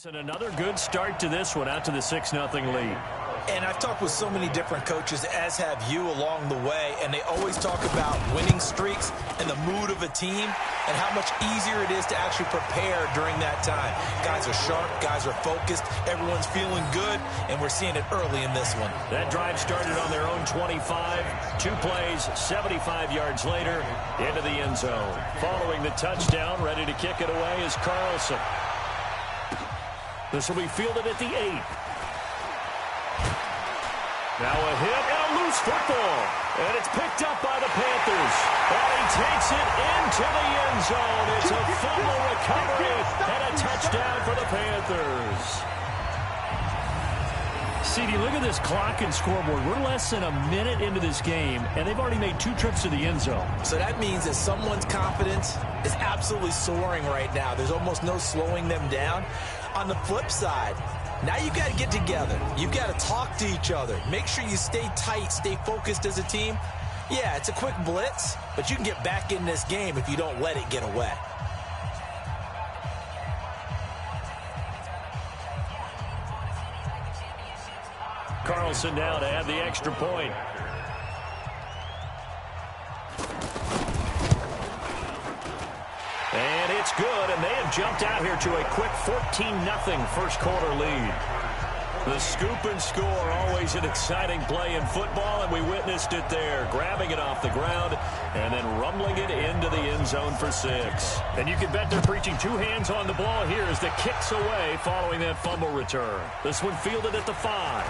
And another good start to this one, out to the 6-0 lead. And I've talked with so many different coaches, as have you, along the way, and they always talk about winning streaks and the mood of a team and how much easier it is to actually prepare during that time. Guys are sharp, guys are focused, everyone's feeling good, and we're seeing it early in this one. That drive started on their own 25. 2 plays, 75 yards later, into the end zone. Following the touchdown, ready to kick it away is Carlson. This will be fielded at the 8. Now a hit and a loose football. And it's picked up by the Panthers. And he takes it into the end zone. It's a fumble recovery and a touchdown for the Panthers. CD, look at this clock and scoreboard. We're less than a minute into this game, and they've already made 2 trips to the end zone. So that means that someone's confidence is absolutely soaring right now. There's almost no slowing them down. On the flip side, now you got to get together. You've got to talk to each other. Make sure you stay tight, stay focused as a team. Yeah, it's a quick blitz, but you can get back in this game if you don't let it get away. Carlson now to add the extra point. And it's good, and they have jumped out here to a quick 14-0 first quarter lead. The scoop and score, always an exciting play in football, and we witnessed it there, grabbing it off the ground and then rumbling it into the end zone for 6. And you can bet they're preaching 2 hands on the ball here as the kick's away following that fumble return. This one fielded at the 5.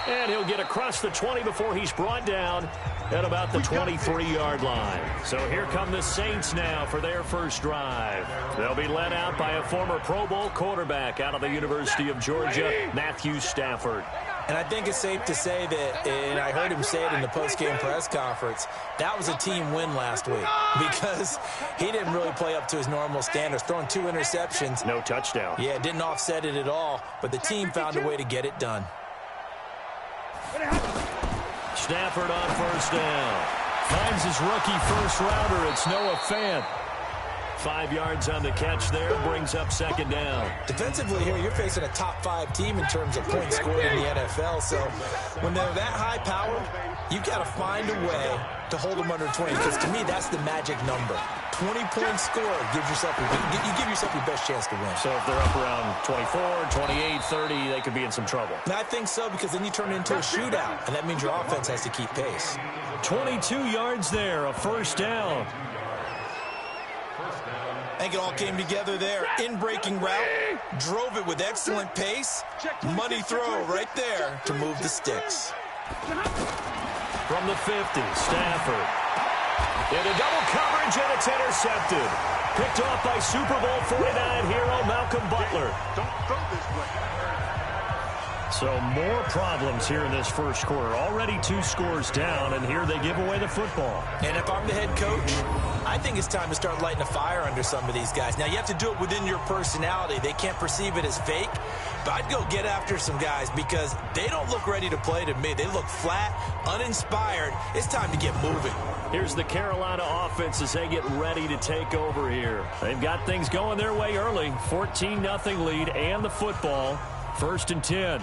And he'll get across the 20 before he's brought down at about the 23-yard line. So here come the Saints now for their first drive. They'll be led out by a former Pro Bowl quarterback out of the University of Georgia, Matthew Stafford. And I think it's safe to say that, and I heard him say it in the post-game press conference, that was a team win last week because he didn't really play up to his normal standards, throwing 2 interceptions. No touchdown. Yeah, didn't offset it at all, but the team found a way to get it done. Stafford on first down. Finds his rookie first-rounder. It's Noah Fant. 5 yards on the catch there. Brings up second down. Defensively here, you're facing a top-5 team in terms of points scored in the NFL. So when they're that high-powered, you've got to find a way to hold them under 20. Because to me, that's the magic number. 20-point score gives yourself you give yourself your best chance to win. So if they're up around 24, 28, 30, they could be in some trouble. And I think so, because then you turn it into a shootout, and that means your offense has to keep pace. 22 yards there, a first down. I think it all came together there. In-breaking route, drove it with excellent pace. Money throw right there to move the sticks. From the 50, Stafford. Into double coverage, and it's intercepted. Picked off by Super Bowl 49 hero Malcolm Butler. Don't throw this way. So more problems here in this first quarter. Already 2 scores down, and here they give away the football. And if I'm the head coach, I think it's time to start lighting a fire under some of these guys. Now, you have to do it within your personality. They can't perceive it as fake. But I'd go get after some guys because they don't look ready to play to me. They look flat, uninspired. It's time to get moving. Here's the Carolina offense as they get ready to take over here. They've got things going their way early. 14-0 lead and the football. 1st and 10.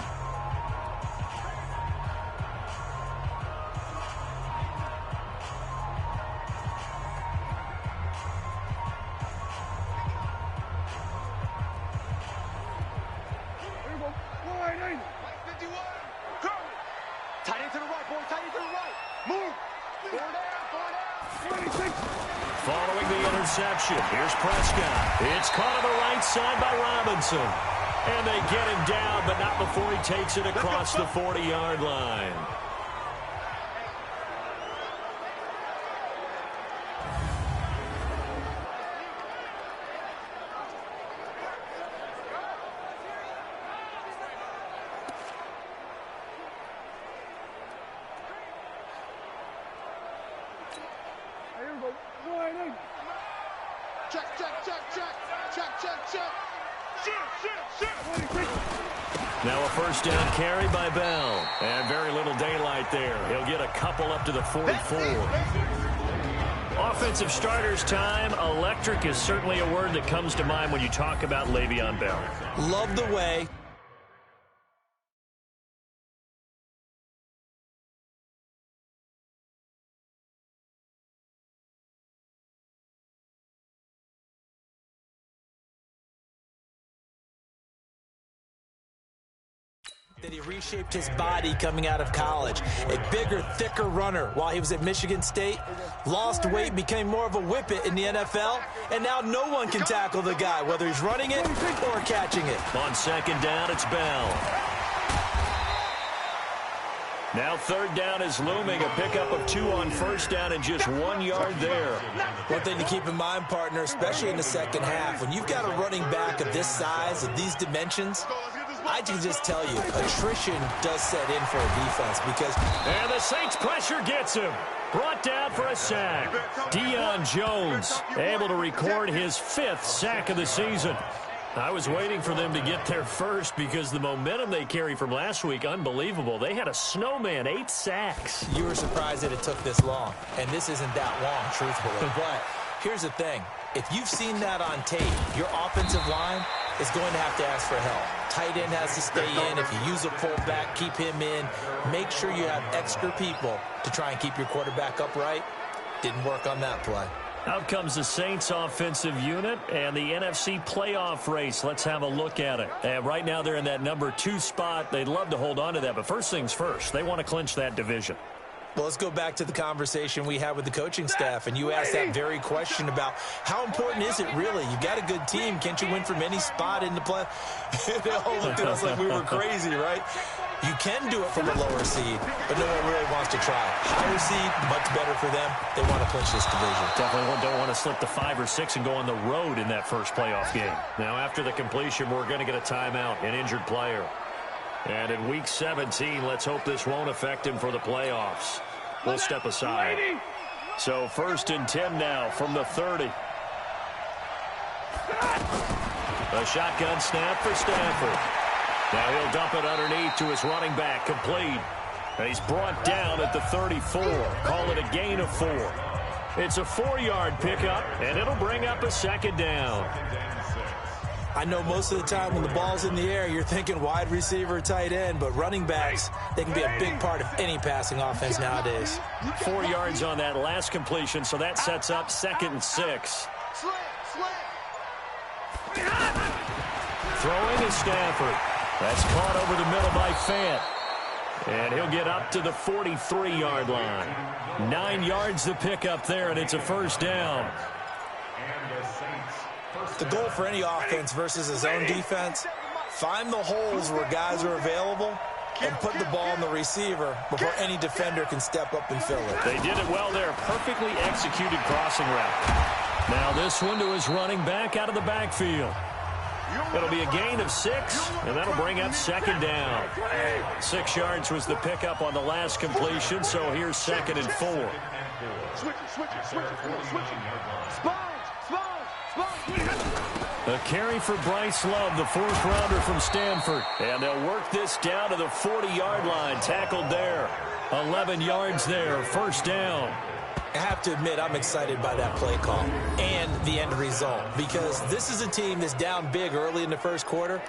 Tight end to the right, boy. Tight end to the right. Move. Following the interception, here's Prescott. It's caught on the right side by Robinson. And they get him down, but not before he takes it across the 40-yard line. Check, check, check, check. Check, check, check. Now a first down carry by Bell. And very little daylight there. He'll get a couple up to the 44. Offensive starters time. Electric is certainly a word that comes to mind when you talk about Le'Veon Bell. Love the way that he reshaped his body coming out of college. A bigger, thicker runner while he was at Michigan State. Lost weight, became more of a whippet in the NFL. And now no one can tackle the guy, whether he's running it or catching it. On second down, it's Bell. Now third down is looming. A pickup of 2 on first down and just 1 yard there. One thing to keep in mind, partner, especially in the second half, when you've got a running back of this size, of these dimensions, I can just tell you, attrition does set in for a defense because... And the Saints pressure gets him. Brought down for a sack. Deion Jones able to record his 5th sack of the season. I was waiting for them to get there first because the momentum they carry from last week, unbelievable. They had a snowman, 8 sacks. You were surprised that it took this long, and this isn't that long, truthfully. But here's the thing. If you've seen that on tape, your offensive line is going to have to ask for help. Tight end has to stay in. If you use a fullback, keep him in. Make sure you have extra people to try and keep your quarterback upright. Didn't work on that play. Out comes the Saints offensive unit and the NFC playoff race. Let's have a look at it. And right now they're in that number 2 spot. They'd love to hold on to that, but first things first, they want to clinch that division. Well, let's go back to the conversation we had with the coaching staff, and you asked that very question about how important is it really? You got a good team. Can't you win from any spot in the play? They all looked at us like we were crazy, right? You can do it from a lower seed, but no one really wants to try. Higher seed, much better for them. They want to clinch this division. Definitely don't want to slip to 5 or 6 and go on the road in that first playoff game. Now, after the completion, we're going to get a timeout, an injured player. And in Week 17, let's hope this won't affect him for the playoffs. We'll step aside. So 1st and 10 now from the 30. A shotgun snap for Stanford. Now he'll dump it underneath to his running back, complete. And he's brought down at the 34. Call it a gain of 4. It's a 4-yard pickup, and it'll bring up a second down. I know most of the time when the ball's in the air, you're thinking wide receiver, tight end, but running backs, they can be a big part of any passing offense nowadays. 4 yards on that last completion, so that sets up 2nd and 6. Throwing is Stanford. That's caught over the middle by Fant. And he'll get up to the 43-yard line. 9 yards to pick up there, and it's a first down. The goal for any offense versus his own defense, find the holes where guys are available and put the ball in the receiver before any defender can step up and fill it. They did it well there. Perfectly executed crossing route. Now this one to his running back out of the backfield. It'll be a gain of 6, and that'll bring up 2nd down. 6 yards was the pickup on the last completion, so here's 2nd and 4. A carry for Bryce Love, the 4th rounder from Stanford. And they'll work this down to the 40-yard line. Tackled there. 11 yards there. First down. I have to admit, I'm excited by that play call and the end result because this is a team that's down big early in the first quarter,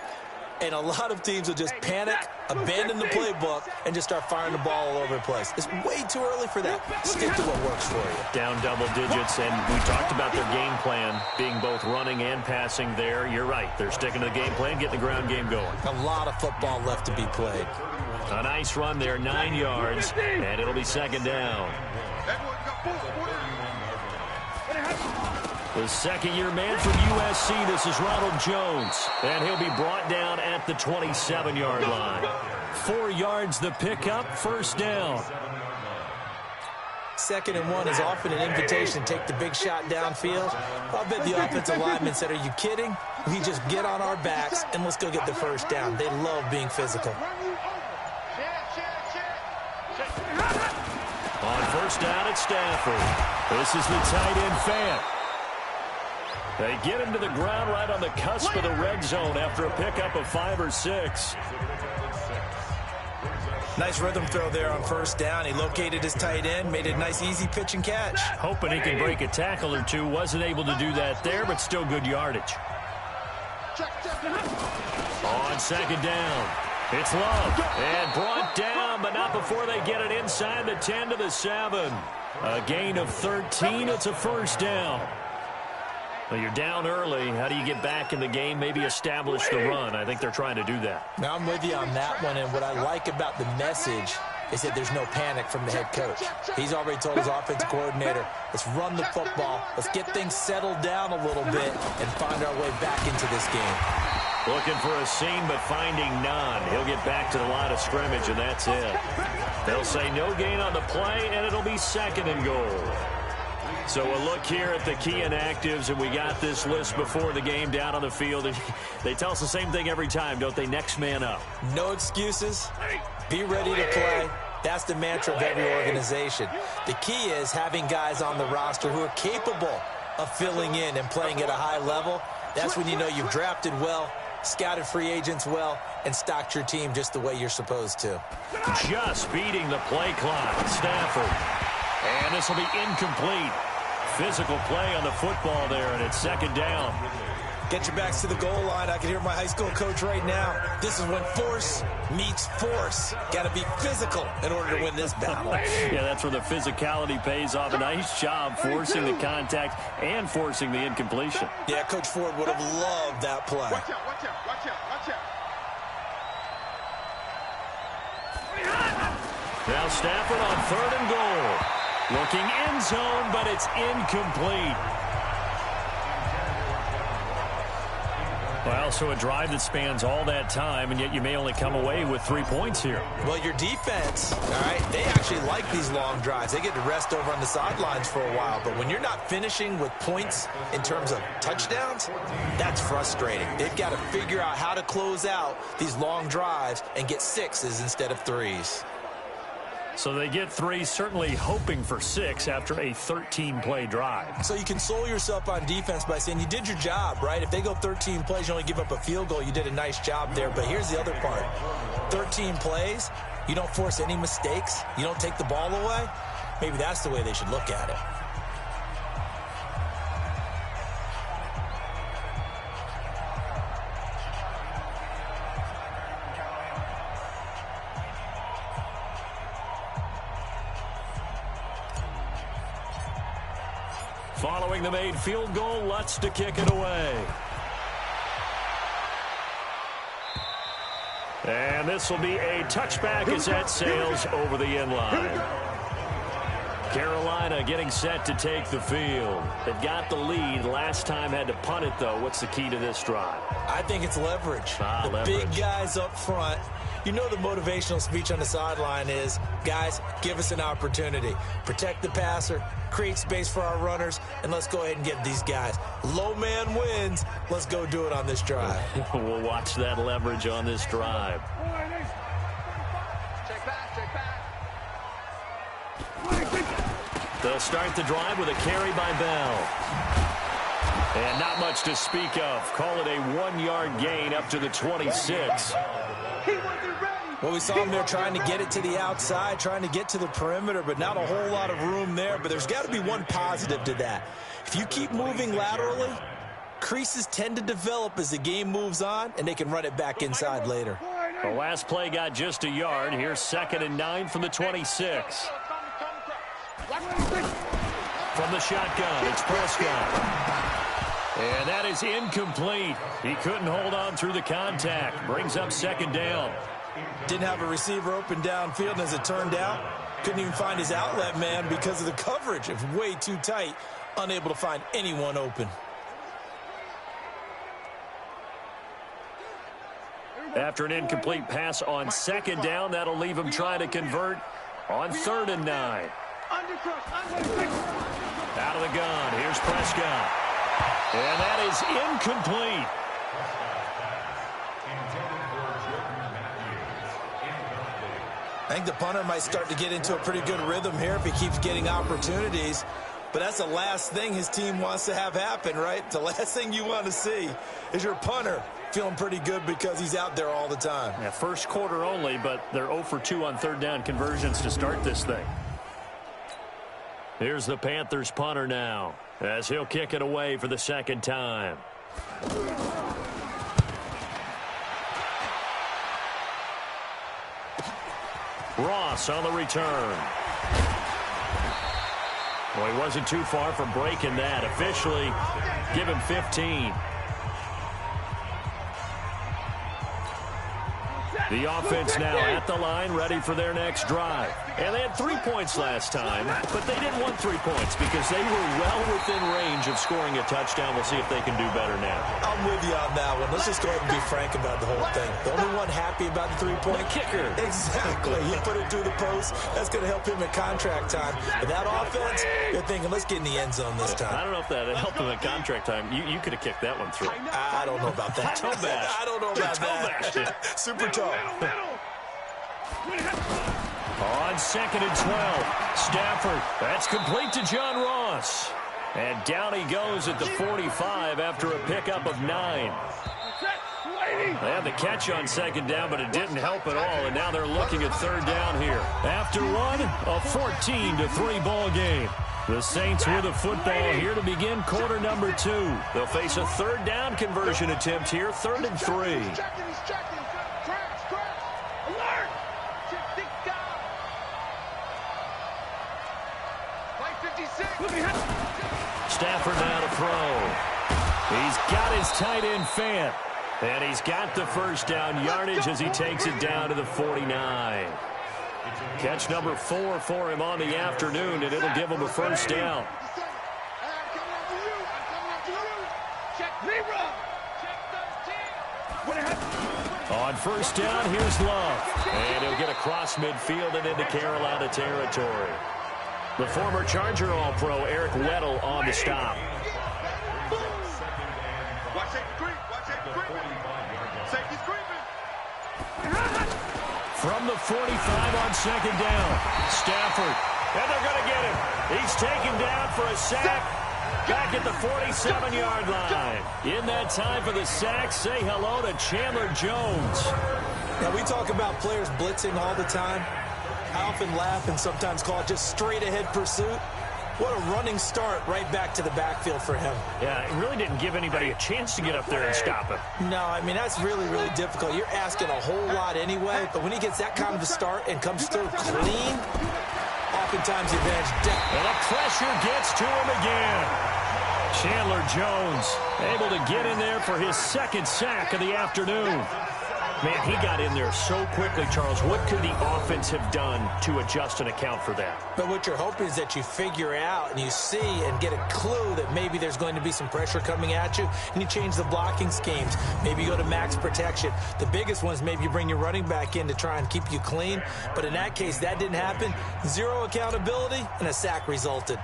and a lot of teams will just panic, abandon the playbook, and just start firing the ball all over the place. It's way too early for that. Stick to what works for you. Down double digits, and we talked about their game plan being both running and passing there. You're right. They're sticking to the game plan, getting the ground game going. A lot of football left to be played. A nice run there, 9 yards, and it'll be 2nd down. The second-year man from USC, this is Ronald Jones, and he'll be brought down at the 27-yard line. 4 yards the pickup, first down. 2nd and 1 is often an invitation to take the big shot downfield. I'll bet the offensive lineman said, are you kidding? We just get on our backs and let's go get the first down. They love being physical. On first down at Stanford. This is the tight end Fant. They get him to the ground right on the cusp of the red zone after a pickup of 5 or 6. Nice rhythm throw there on first down. He located his tight end, made it a nice, easy pitch and catch. Hoping he can break a tackle or two. Wasn't able to do that there, but still good yardage. On second down, it's Love. And brought down, but not before they get it inside the 10 to the 7. A gain of 13. It's a first down. Well, you're down early. How do you get back in the game? Maybe establish the run. I think they're trying to do that. Now, I'm with you on that one, and what I like about the message is that there's no panic from the head coach. He's already told his offensive coordinator, let's run the football, let's get things settled down a little bit, and find our way back into this game. Looking for a seam, but finding none. He'll get back to the line of scrimmage, and that's it. They'll say no gain on the play, and it'll be second and goal. So a look here at the key inactives, and we got this list before the game down on the field. They tell us the same thing every time, don't they? Next man up. No excuses. Be ready to play. That's the mantra of every organization. The key is having guys on the roster who are capable of filling in and playing at a high level. That's when you know you've drafted well, scouted free agents well, and stocked your team just the way you're supposed to. Just beating the play clock. Stafford. And this will be incomplete. Physical play on the football there, and it's second down. Get your backs to the goal line. I can hear my high school coach right now. This is when force meets force. Got to be physical in order to win this battle. Yeah, that's where the physicality pays off. A nice job forcing the contact and forcing the incompletion. Yeah, Coach Ford would have loved that play. Watch out, watch out, watch out, watch out. Now Stafford on third and goal. Looking end zone, but it's incomplete. Well, so a drive that spans all that time, and yet you may only come away with 3 points here. Well, your defense, all right, they actually like these long drives. They get to rest over on the sidelines for a while, but when you're not finishing with points in terms of touchdowns, that's frustrating. They've got to figure out how to close out these long drives and get 6s instead of 3s. So they get 3, certainly hoping for 6 after a 13-play drive. So you console yourself on defense by saying you did your job, right? If they go 13 plays, you only give up a field goal. You did a nice job there. But here's the other part. 13 plays, you don't force any mistakes. You don't take the ball away. Maybe that's the way they should look at it. Following the made field goal, Lutz to kick it away. And this will be a touchback as that sails over the end line. Carolina getting set to take the field. They've got the lead. Last time had to punt it, though. What's the key to this drive? I think it's leverage. Leverage. Big guys up front. You know the motivational speech on the sideline is, guys, give us an opportunity. Protect the passer, create space for our runners, and let's go ahead and get these guys. Low man wins. Let's go do it on this drive. We'll watch that leverage on this drive. Check back, check back. They'll start the drive with a carry by Bell. And not much to speak of. Call it a 1-yard gain up to the 26. Well, we saw him there trying to get it to the outside, trying to get to the perimeter, but not a whole lot of room there. But there's got to be one positive to that. If you keep moving laterally, creases tend to develop as the game moves on, and they can run it back inside later. The last play got just a yard. Here's 2nd and 9 from the 26. From the shotgun, it's Prescott. And that is incomplete. He couldn't hold on through the contact. Brings up 2nd down. Didn't have a receiver open downfield, and as it turned out, couldn't even find his outlet man because of the coverage. It was way too tight, unable to find anyone open. After an incomplete pass on 2nd down, that'll leave him trying to convert on 3rd and 9. Out of the gun, here's Prescott. And that is incomplete. I think the punter might start to get into a pretty good rhythm here if he keeps getting opportunities. But that's the last thing his team wants to have happen, right? The last thing you want to see is your punter feeling pretty good because he's out there all the time. Yeah, first quarter only, but they're 0 for 2 on third down conversions to start this thing. Here's the Panthers punter now, as he'll kick it away for the second time. Ross on the return. Well, he wasn't too far from breaking that. Officially, give him 15. The offense now at the line, ready for their next drive. And they had 3 points last time, but they didn't want 3 points because they were well within range of scoring a touchdown. We'll see if they can do better now. I'm with you on that one. Let's just go ahead and be frank about the whole thing. The only one happy about the three-point kicker. Exactly. He put it through the post. That's going to help him at contract time. But that offense, you're thinking, let's get in the end zone this time. I don't know if that helped him at contract time. You could have kicked that one through. I don't know about that. Toe bash. I don't know about that. Super toe. On 2nd and 12, Stafford. That's complete to John Ross. And down he goes at the 45 after a pickup of 9. They had the catch on 2nd down, but it didn't help at all. And now they're looking at 3rd down here. After one, a 14-3 ball game. The Saints with a football here to begin quarter number 2. They'll face a 3rd down conversion attempt here, 3rd and 3. Stafford now to throw. He's got his tight end Fant. And he's got the first down yardage as he takes it down to the 49. Catch number 4 for him on the afternoon, and it'll give him a first down. On first down, here's Love. And he'll get across midfield and into Carolina territory. The former Charger All-Pro Eric Weddle on the stop. From the 45 on 2nd down, Stafford. And they're going to get him. He's taken down for a sack. Back at the 47-yard line. In that time for the sack, say hello to Chandler Jones. Now, we talk about players blitzing all the time. I often laugh and sometimes call it just straight-ahead pursuit. What a running start right back to the backfield for him. Yeah, it really didn't give anybody a chance to get up there and stop him. No, I mean, that's really, really difficult. You're asking a whole lot anyway, but when he gets that kind of a start and comes through clean, oftentimes the advantage depth. And the pressure gets to him again. Chandler Jones able to get in there for his 2nd sack of the afternoon. Man, he got in there so quickly, Charles. What could the offense have done to adjust and account for that? But what you're hoping is that you figure out and you see and get a clue that maybe there's going to be some pressure coming at you, and you change the blocking schemes. Maybe you go to max protection. The biggest one is maybe you bring your running back in to try and keep you clean. But in that case, that didn't happen. 0 accountability, and a sack resulted.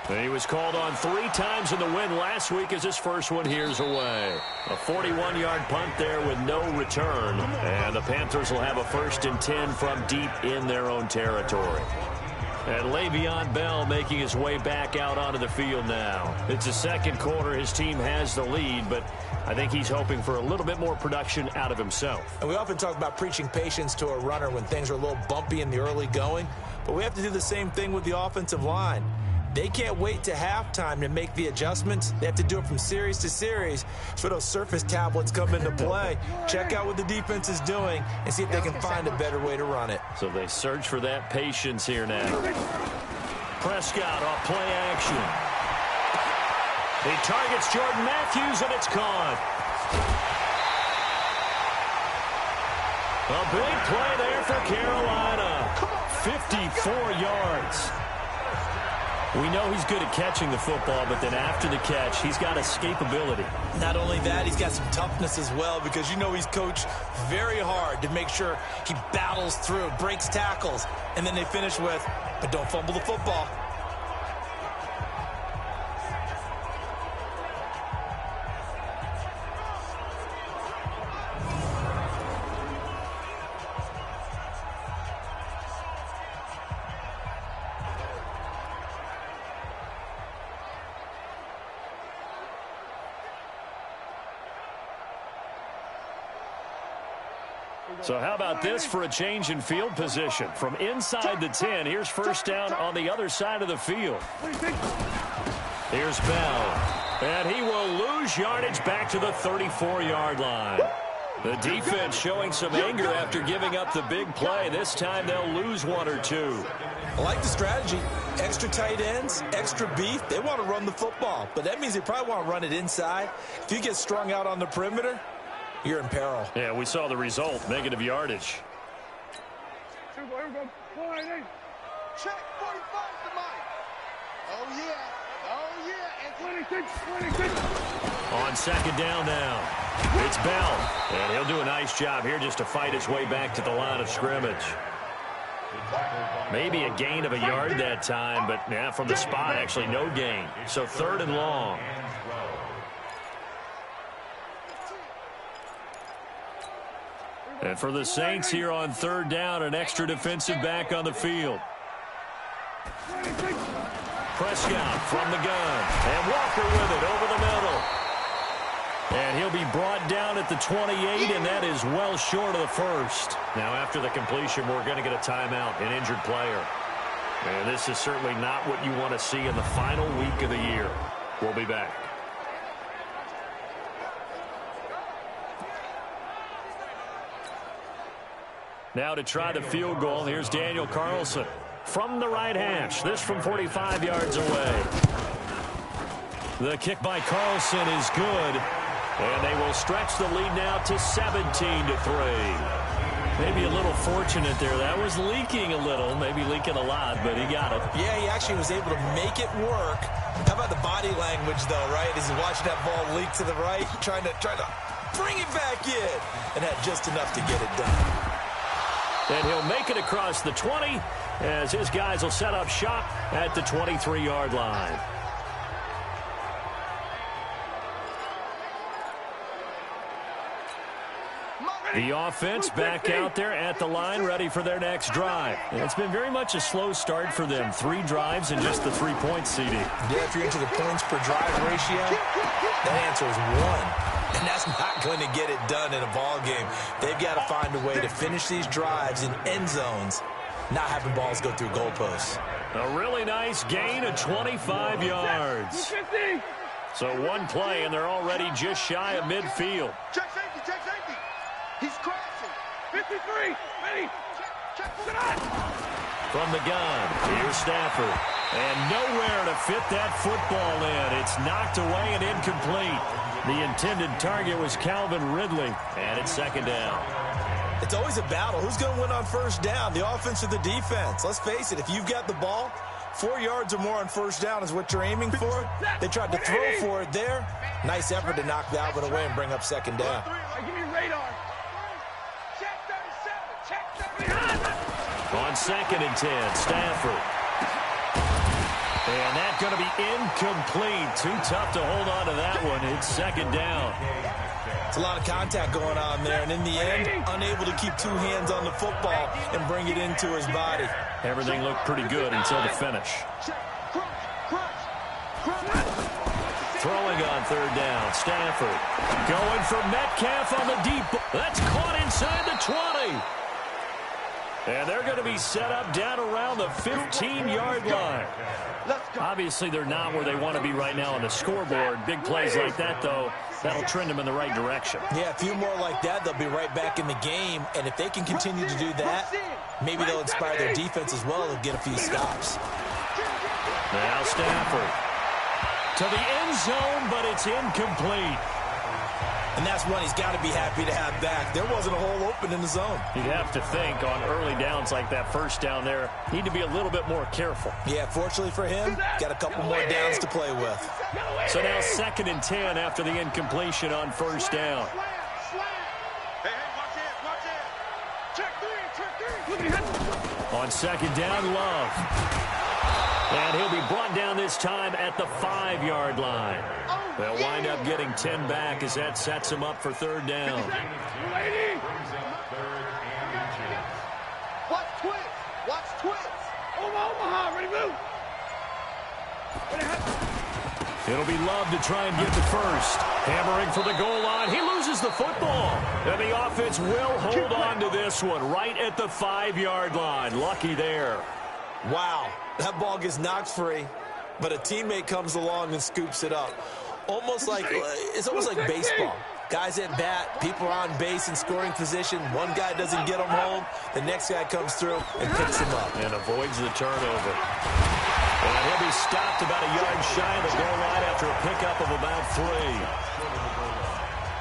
He was called on 3 times in the win last week as his first one here's away. A 41-yard punt there with no return. And the Panthers will have a 1st and 10 from deep in their own territory. And Le'Veon Bell making his way back out onto the field now. It's the 2nd quarter. His team has the lead, but I think he's hoping for a little bit more production out of himself. And we often talk about preaching patience to a runner when things are a little bumpy in the early going, but we have to do the same thing with the offensive line. They can't wait to halftime to make the adjustments. They have to do it from series to series. So those surface tablets come into play. Check out what the defense is doing and see if they can find a better way to run it. So they search for that patience here now. Prescott off play action. He targets Jordan Matthews, and it's caught. A big play there for Carolina. 54 yards. We know he's good at catching the football, but then after the catch, he's got escapability. Not only that, he's got some toughness as well, because you know he's coached very hard to make sure he battles through, breaks tackles, and then they finish with, but don't fumble the football. So how about this for a change in field position? From inside the 10, here's first down on the other side of the field. Here's Bell. And he will lose yardage back to the 34-yard line. The defense showing some anger after giving up the big play. This time they'll lose one or two. I like the strategy. Extra tight ends, extra beef. They want to run the football, but that means they probably want to run it inside. If you get strung out on the perimeter, you're in peril. Yeah, we saw the result, negative yardage. Check 45 to Mike. Oh, yeah. Oh, yeah. And 26. On second down now, it's Bell. And he'll do a nice job here just to fight his way back to the line of scrimmage. Maybe a gain of a yard that time, but yeah, from the spot, actually no gain. So third and long. And for the Saints here on third down, an extra defensive back on the field. Prescott from the gun. And Walker with it over the middle. And he'll be brought down at the 28, and that is well short of the first. Now, after the completion, we're going to get a timeout, an injured player. And this is certainly not what you want to see in the final week of the year. We'll be back. Now to try the field goal, here's Daniel Carlson from the right hash. This from 45 yards away. The kick by Carlson is good. And they will stretch the lead now to 17-3. Maybe a little fortunate there. That was leaking a little, maybe leaking a lot, but he got it. Yeah, he actually was able to make it work. How about the body language, though, right? As he's watching that ball leak to the right, trying to bring it back in, and had just enough to get it done. And he'll make it across the 20 as his guys will set up shop at the 23-yard line. The offense back out there at the line, ready for their next drive. And it's been very much a slow start for them. 3 drives and just the 3-point CD. Yeah, if you're into the points per drive ratio, that answer is 1. And that's not going to get it done in a ball game. They've got to find a way to finish these drives in end zones, not having balls go through goalposts. A really nice gain of 25 yards. So one play, and they're already just shy of midfield. Check safety, check safety. He's crashing. 53, ready. Check. From the gun, here's Stafford. And nowhere to fit that football in. It's knocked away and incomplete. The intended target was Calvin Ridley, and it's second down. It's always a battle. Who's going to win on first down, the offense or the defense? Let's face it, if you've got the ball, 4 yards or more on first down is what you're aiming for. They tried to throw for it there. Nice effort to knock that one away and bring up second down. Give me radar. Check 37, check 37. On second and 10, Stafford. And that's going to be incomplete. Too tough to hold on to that one. It's second down. It's a lot of contact going on there, and in the end, unable to keep 2 hands on the football and bring it into his body. Everything looked pretty good until the finish. Throwing on third down, Stafford. Going for Metcalf on the deep. That's caught inside the 20. And they're going to be set up down around the 15-yard line. Obviously, they're not where they want to be right now on the scoreboard. Big plays like that, though, that'll trend them in the right direction. Yeah, a few more like that, they'll be right back in the game. And if they can continue to do that, maybe they'll inspire their defense as well and get a few stops. Now Stafford to the end zone, but it's incomplete. And that's one he's got to be happy to have back. There wasn't a hole open in the zone. You'd have to think on early downs like that first down there, need to be a little bit more careful. Yeah, fortunately for him, got a couple more downs to play with. So now second and 10 after the incompletion on first down. Hey, watch it. Check 3. On second down, Love. And he'll be brought down this time at the 5-yard line. They'll wind up getting 10 back as that sets them up for third down. Watch twins. Omaha, ready, move. It'll be Love to try and get the first. Hammering for the goal line. He loses loses the football. And the offense will hold on to this one right at the 5-yard line. Lucky there. Wow, that ball gets knocked free, but a teammate comes along and scoops it up. It's almost like baseball. Guys at bat, people are on base in scoring position. One guy doesn't get them home. The next guy comes through and picks him up. And avoids the turnover. And he'll be stopped about a yard shy of the goal line after a pickup of about 3.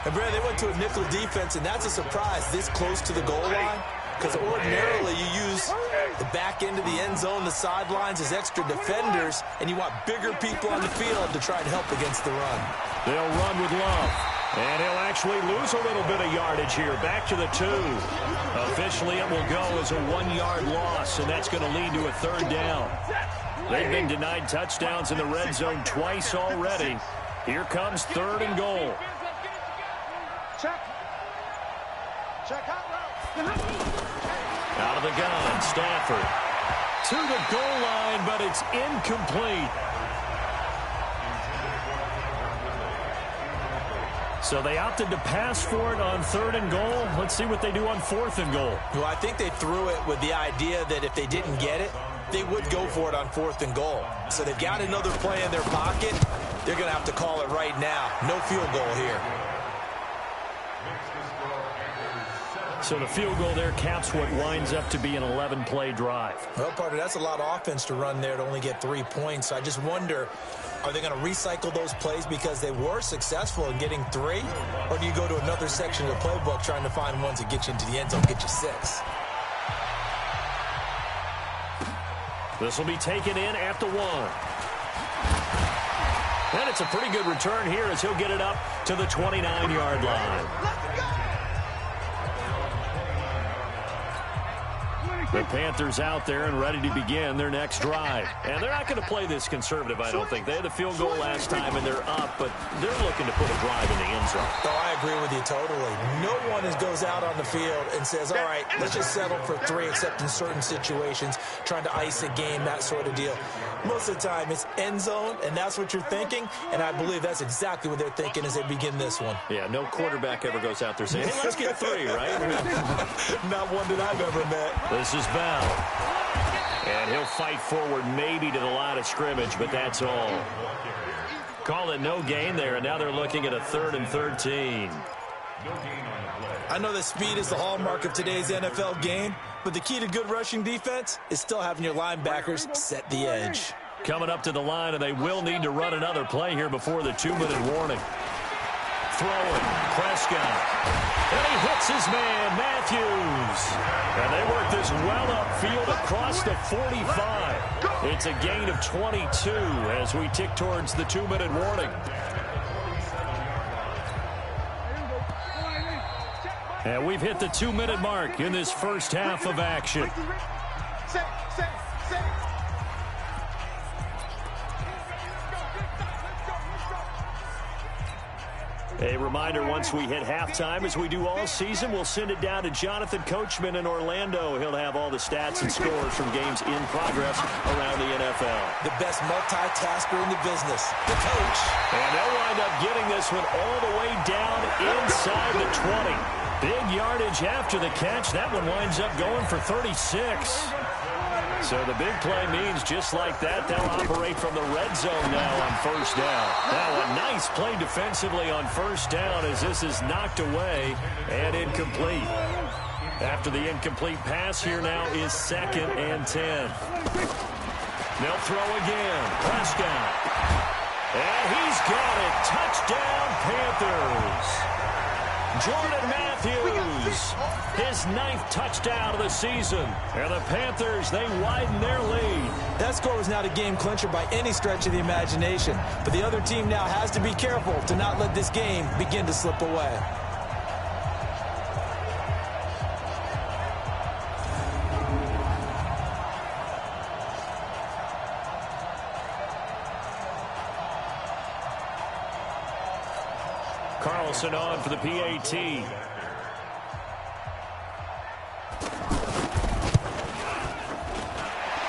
And, Brad, they went to a nickel defense, and that's a surprise this close to the goal line. Because ordinarily you use the back end of the end zone, the sidelines as extra defenders, and you want bigger people on the field to try and help against the run. They'll run with Love. And he'll actually lose a little bit of yardage here. Back to the 2. Officially, it will go as a 1-yard loss, and that's going to lead to a 3rd down. They've been denied touchdowns in the red zone twice already. Here comes 3rd and goal. Check. Check out route. Out of the gun, Stafford. To the goal line, but it's incomplete. So they opted to pass for it on 3rd and goal. Let's see what they do on 4th and goal. Well, I think they threw it with the idea that if they didn't get it, they would go for it on 4th and goal. So they've got another play in their pocket. They're going to have to call it right now. No field goal here. So the field goal there caps what winds up to be an 11-play drive. Well, partner, that's a lot of offense to run there to only get 3 points. So I just wonder, are they going to recycle those plays because they were successful in getting 3? Or do you go to another section of the playbook trying to find ones that get you into the end zone, get you 6? This will be taken in at the 1. And it's a pretty good return here as he'll get it up to the 29-yard line. The Panthers out there and ready to begin their next drive. And they're not going to play this conservative, I don't think. They had the field goal last time, and they're up, but they're looking to put a drive in the end zone. Oh, I agree with you totally. No one goes out on the field and says, all right, let's just settle for 3, except in certain situations, trying to ice a game, that sort of deal. Most of the time, it's end zone, and that's what you're thinking, and I believe that's exactly what they're thinking as they begin this one. Yeah, no quarterback ever goes out there saying, hey, let's get 3, right? Not one that I've ever met. This is Bell. And he'll fight forward maybe to the line of scrimmage, but that's all. Call it no gain there, and now they're looking at a 3rd and 13. I know that speed is the hallmark of today's NFL game, but the key to good rushing defense is still having your linebackers set the edge. Coming up to the line, and they will need to run another play here before the 2-minute warning. Throwing, Prescott. And he hits his man, Matthews. And they work this well upfield across the 45. It's a gain of 22 as we tick towards the 2-minute warning. And we've hit the 2-minute mark in this first half of action. A reminder, once we hit halftime, as we do all season, we'll send it down to Jonathan Coachman in Orlando. He'll have all the stats and scores from games in progress around the NFL. The best multitasker in the business, the coach. And they'll wind up getting this one all the way down inside the 20. Big yardage after the catch. That one winds up going for 36. So the big play means just like that, they'll operate from the red zone now on 1st down. Now a nice play defensively on 1st down as this is knocked away and incomplete. After the incomplete pass, here now is 2nd and 10. They'll throw again. Prescott. And he's got it. Touchdown, Panthers. Jordan Matthews, his 9th touchdown of the season. And the Panthers, they widen their lead. That score was not a game clincher by any stretch of the imagination. But the other team now has to be careful to not let this game begin to slip away. Carlson on for the PAT.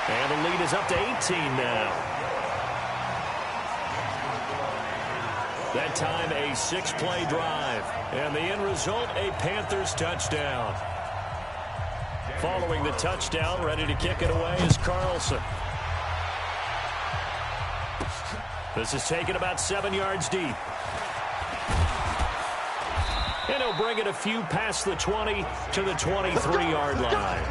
And the lead is up to 18 now. That time a 6-play drive. And the end result, a Panthers touchdown. Following the touchdown, ready to kick it away is Carlson. This is taken about 7 yards deep. And he'll bring it a few past the 20 to the 23-yard line.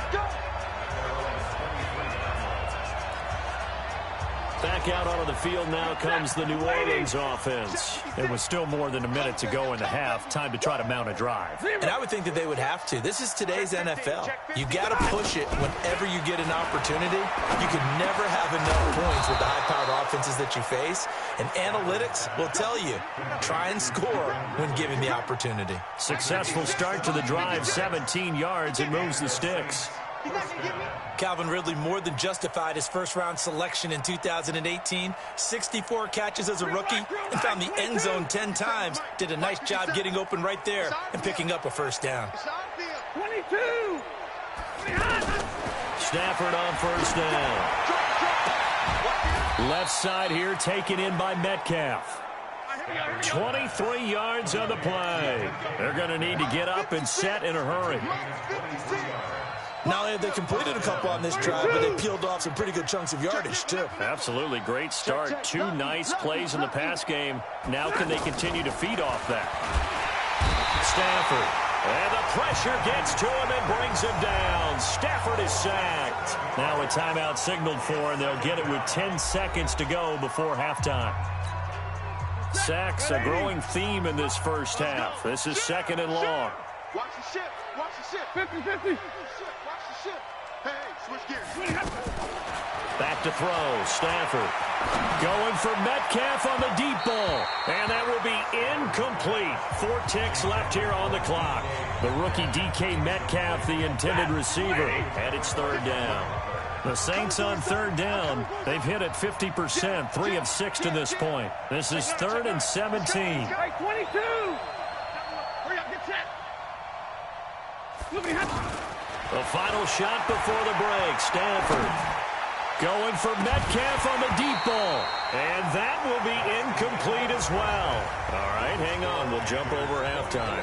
Back out onto the field now comes the New Orleans offense. It was still more than a minute to go in the half. Time to try to mount a drive. And I would think that they would have to. This is today's NFL. You got to push it whenever you get an opportunity. You can never have enough points with the high-powered offenses that you face. And analytics will tell you, try and score when given the opportunity. Successful start to the drive, 17 yards, and moves the sticks. Calvin Ridley more than justified his first-round selection in 2018. 64 catches as a rookie and found the end zone 10 times. Did a nice job getting open right there and picking up a first down. 22. Stafford on first down. Left side here taken in by Metcalf. 23 yards on the play. They're going to need to get up and set in a hurry. Not only have they completed a couple on this drive, but they peeled off some pretty good chunks of yardage, too. Absolutely. Great start. 2 nice plays in the pass game. Now can they continue to feed off that? Stafford. And the pressure gets to him and brings him down. Stafford is sacked. Now a timeout signaled for, and they'll get it with 10 seconds to go before halftime. Sacks, a growing theme in this first half. This is second and long. Watch the ship. Watch the ship. 50-50. Watch the ship. Hey, switch gears. Back to throw. Stafford going for Metcalf on the deep ball. And that will be incomplete. 4 ticks left here on the clock. The rookie DK Metcalf, the intended receiver. And it's third down. The Saints on third down. They've hit it 50%, 3 of 6 to this point. This is 3rd and 17. Right, 22. Hurry up, get set. The final shot before the break. Stafford going for Metcalf on the deep ball. And that will be incomplete as well. All right, hang on. We'll jump over halftime.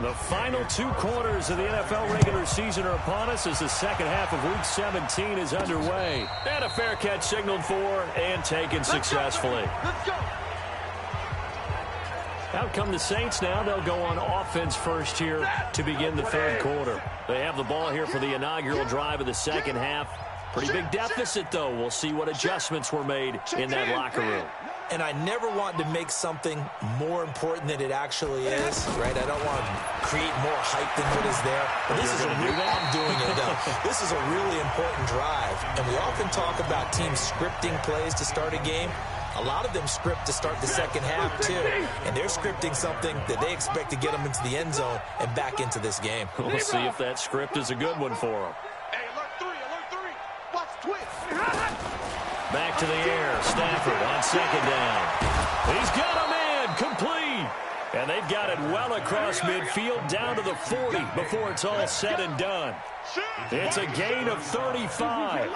The final 2 quarters of the NFL regular season are upon us as the second half of Week 17 is underway. And a fair catch signaled for and taken successfully. Let's go. Out come the Saints now. They'll go on offense first here to begin the third quarter. They have the ball here for the inaugural drive of the second half. Pretty big deficit, though. We'll see what adjustments were made in that locker room. And I never want to make something more important than it actually is, right? I don't want to create more hype than what is there. But this is a real, I'm doing it now. This is a really important drive. And we often talk about teams scripting plays to start a game. A lot of them script to start the second half, too. And they're scripting something that they expect to get them into the end zone and back into this game. We'll see if that script is a good one for them. Hey, alert 3. Watch the twist. Back to the air. Stafford on second down. He's got a man complete. And they've got it well across midfield down to the 40 before it's all said and done. It's a gain of 35.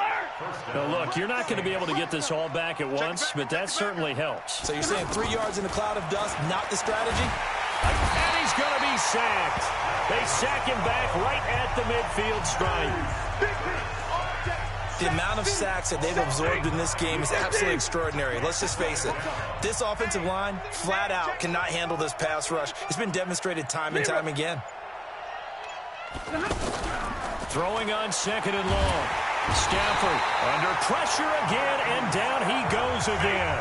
Now, look, you're not going to be able to get this all back at once, but that certainly helps. So you're saying 3 yards in a cloud of dust, not the strategy? And he's going to be sacked. They sack him back right at the midfield stripe. The amount of sacks that they've absorbed in this game is absolutely extraordinary. Let's just face it. This offensive line, flat out, cannot handle this pass rush. It's been demonstrated time and time again. Throwing on second and long. Stafford under pressure again, and down he goes again.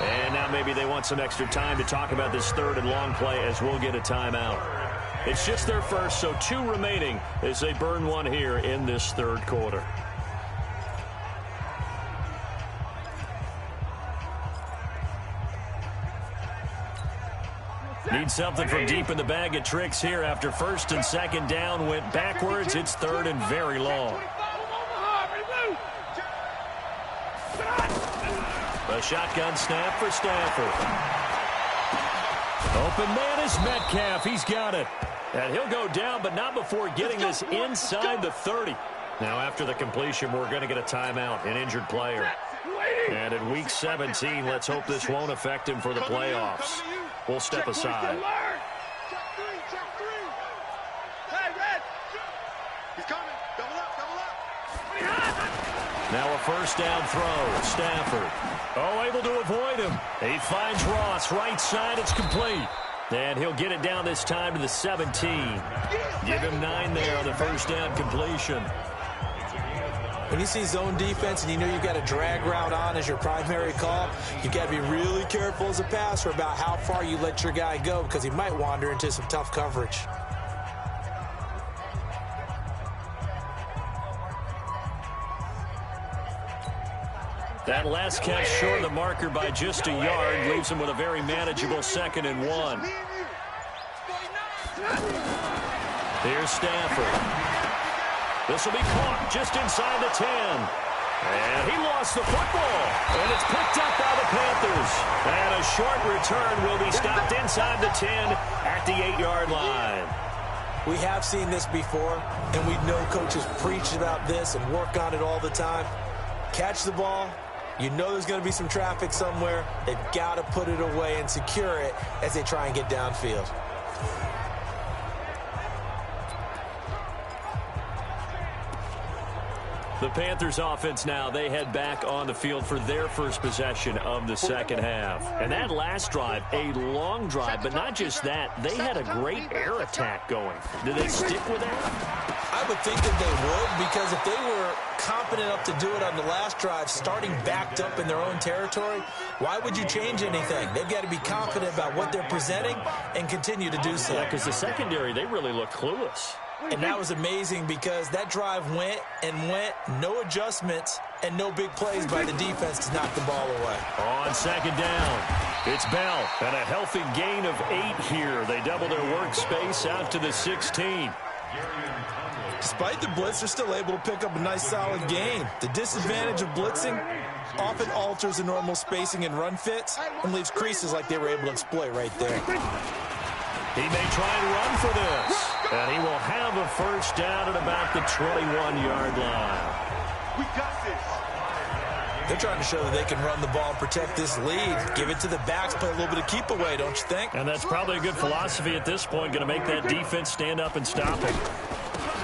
And now maybe they want some extra time to talk about this third and long play as we'll get a timeout. It's just their first, so 2 remaining as they burn one here in this third quarter. Need something from deep in the bag of tricks here after first and second down went backwards. It's third and very long. A shotgun snap for Stafford. Open man is Metcalf. He's got it. And he'll go down, but not before getting this inside the 30. Now, after the completion, we're going to get a timeout, an injured player. And in Week 17, let's hope this won't affect him for the playoffs. We'll step aside. Check three. Hey, Red. He's coming. Double up. Now a first down throw. Stafford. Oh, able to avoid him. He finds Ross. Right side, it's complete. And he'll get it down this time to the 17. Give him 9 there on the first down completion. When you see zone defense and you know you've got a drag route on as your primary call, you've got to be really careful as a passer about how far you let your guy go because he might wander into some tough coverage. That last catch short of the marker by just a yard leaves him with a very manageable 2nd and 1. Here's Stafford. This will be caught just inside the 10. And he lost the football. And it's picked up by the Panthers. And a short return will be stopped inside the 10 at the 8-yard line. We have seen this before, and we know coaches preach about this and work on it all the time. Catch the ball. You know there's going to be some traffic somewhere. They've got to put it away and secure it as they try and get downfield. The Panthers offense now, they head back on the field for their first possession of the second half. And that last drive, a long drive, but not just that, they had a great air attack going. Did they stick with that? I would think that they would, because if they were competent enough to do it on the last drive, starting backed up in their own territory, why would you change anything? They've got to be confident about what they're presenting and continue to do so. Yeah, because the secondary, they really look clueless. And that was amazing because that drive went and went, no adjustments, and no big plays by the defense to knock the ball away. On second down, it's Bell, and a healthy gain of 8 here. They double their workspace out to the 16. Despite the blitz, they're still able to pick up a nice solid gain. The disadvantage of blitzing often alters the normal spacing and run fits and leaves creases like they were able to exploit right there. He may try and run for this. And he will have a first down at about the 21-yard line. We got this. They're trying to show that they can run the ball and protect this lead. Give it to the backs, play a little bit of keep away, don't you think? And that's probably a good philosophy at this point, going to make that defense stand up and stop it.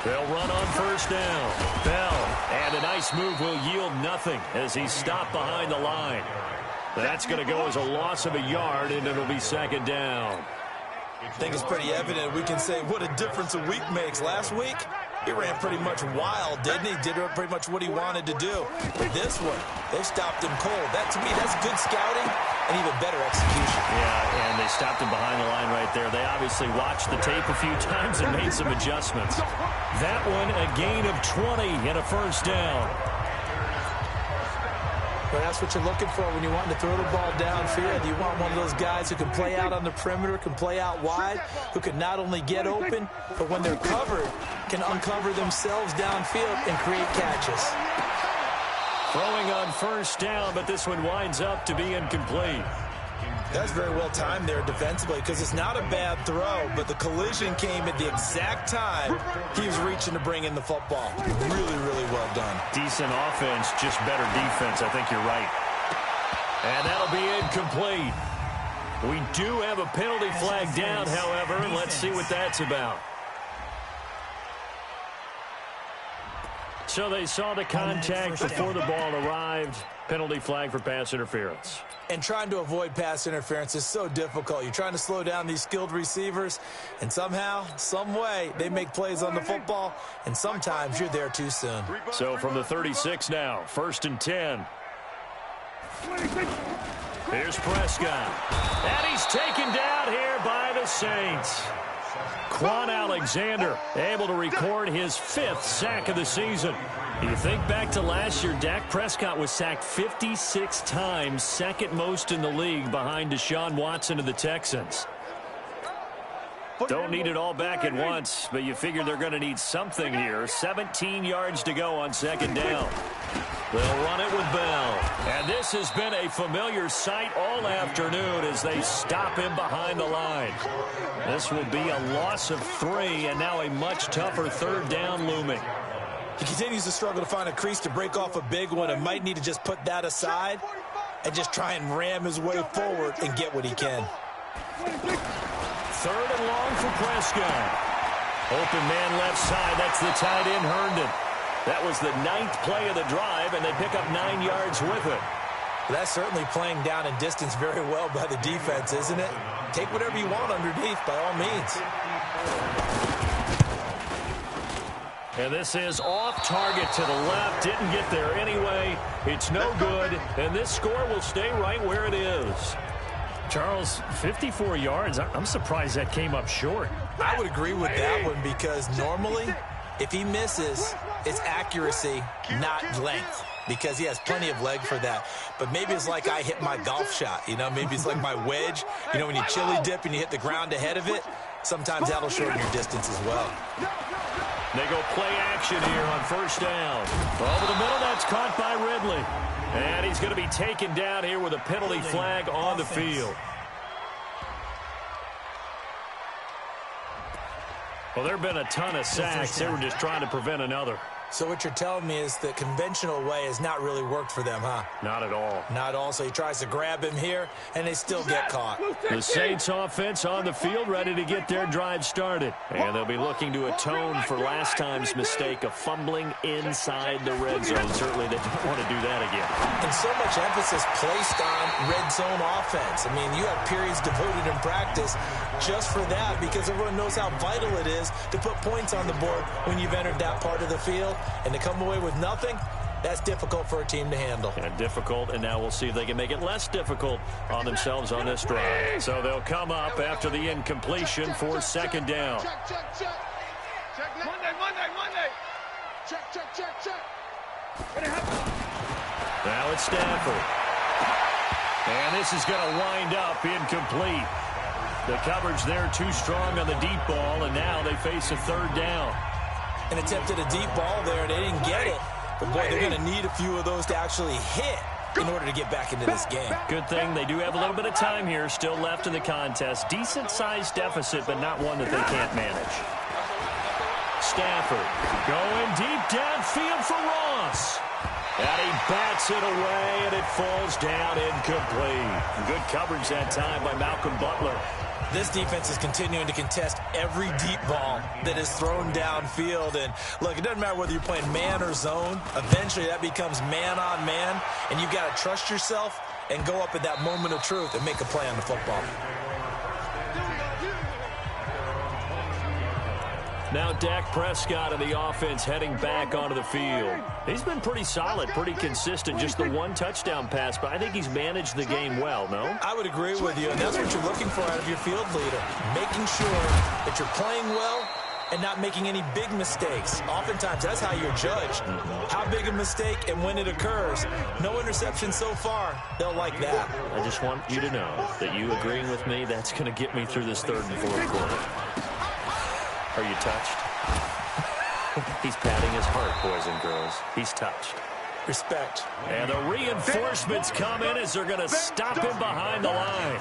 They'll run on first down. Bell, and a nice move will yield nothing as he's stopped behind the line. That's going to go as a loss of a yard, and it'll be second down. I think it's pretty evident. We can say what a difference a week makes. Last week, he ran pretty much wild, didn't he? Did pretty much what he wanted to do. But this one, they stopped him cold. That, to me, that's good scouting and even better execution. Yeah, and they stopped him behind the line right there. They obviously watched the tape a few times and made some adjustments. That one, a gain of 20 and a first down. But that's what you're looking for when you want to throw the ball downfield. You want one of those guys who can play out on the perimeter, can play out wide, who can not only get open, but when they're covered, can uncover themselves downfield and create catches. Throwing on first down, but this one winds up to be incomplete. That's very well timed there defensively because it's not a bad throw, but the collision came at the exact time he was reaching to bring in the football. Really, really well done. Decent offense, just better defense. I think you're right. And that'll be incomplete. We do have a penalty flag down, however. Let's see what that's about. So they saw the contact before the ball arrived. Penalty flag for pass interference. And trying to avoid pass interference is so difficult. You're trying to slow down these skilled receivers, and somehow, some way, they make plays on the football, and sometimes you're there too soon. So from the 36 now, 1st and 10. Here's Prescott. And he's taken down here by the Saints. Quan Alexander able to record his 5th sack of the season. You think back to last year, Dak Prescott was sacked 56 times, second most in the league behind Deshaun Watson of the Texans. Don't need it all back at once, but you figure they're going to need something here. 17 yards to go on second down. They'll run it with Bell. And this has been a familiar sight all afternoon as they stop him behind the line. This will be a loss of 3, and now a much tougher third down looming. He continues to struggle to find a crease to break off a big one and might need to just put that aside and just try and ram his way forward and get what he can. 3rd and long for Prescott. Open man left side. That's the tight end, Herndon. That was the 9th play of the drive, and they pick up 9 yards with it. Well, that's certainly playing down and distance very well by the defense, isn't it? Take whatever you want underneath, by all means. And this is off target to the left. Didn't get there anyway. It's no good, and this score will stay right where it is. Charles, 54 yards. I'm surprised that came up short. I would agree with that one because normally, if he misses, it's accuracy, not length, because he has plenty of leg for that. But maybe it's like I hit my golf shot, you know? Maybe it's like my wedge. You know, when you chili dip and you hit the ground ahead of it, sometimes that'll shorten your distance as well. They go play action here on 1st down. Over the middle, that's caught by Ridley. And he's going to be taken down here with a penalty flag on the field. Well, there have been a ton of sacks. They were just trying to prevent another. So what you're telling me is the conventional way has not really worked for them, huh? Not at all. Not all. So he tries to grab him here, and they still get caught. The Saints offense on the field, ready to get their drive started. And they'll be looking to atone for last time's mistake of fumbling inside the red zone. Certainly they don't want to do that again. And so much emphasis placed on red zone offense. I mean, you have periods devoted in practice just for that because everyone knows how vital it is to put points on the board when you've entered that part of the field. And to come away with nothing, that's difficult for a team to handle. And difficult, and now we'll see if they can make it less difficult on themselves on this drive. So they'll come up after the incompletion for 2nd down. Check, check, check. Check, Monday. Check. Now it's Stafford. And this is going to wind up incomplete. The coverage there too strong on the deep ball, and now they face a 3rd down. And attempted a deep ball there, and they didn't get it. But, boy, they're going to need a few of those to actually hit in order to get back into this game. Good thing they do have a little bit of time here still left in the contest. Decent-sized deficit, but not one that they can't manage. Stafford going deep downfield for Ross. And he bats it away, and it falls down incomplete. Good coverage that time by Malcolm Butler. This defense is continuing to contest every deep ball that is thrown downfield. And, look, it doesn't matter whether you're playing man or zone. Eventually, that becomes man-on-man, and you've got to trust yourself and go up at that moment of truth and make a play on the football. Now Dak Prescott and the offense heading back onto the field. He's been pretty solid, pretty consistent, just the 1 touchdown pass, but I think he's managed the game well, no? I would agree with you, and that's what you're looking for out of your field leader, making sure that you're playing well and not making any big mistakes. Oftentimes, that's how you're judged. How big a mistake and when it occurs. No interception so far. They'll like that. I just want you to know that you agreeing with me, that's going to get me through this 3rd and 4th quarter. Are you touched? He's patting his heart, boys and girls. He's touched. Respect. And the reinforcements come in as they're going to stop him behind the line.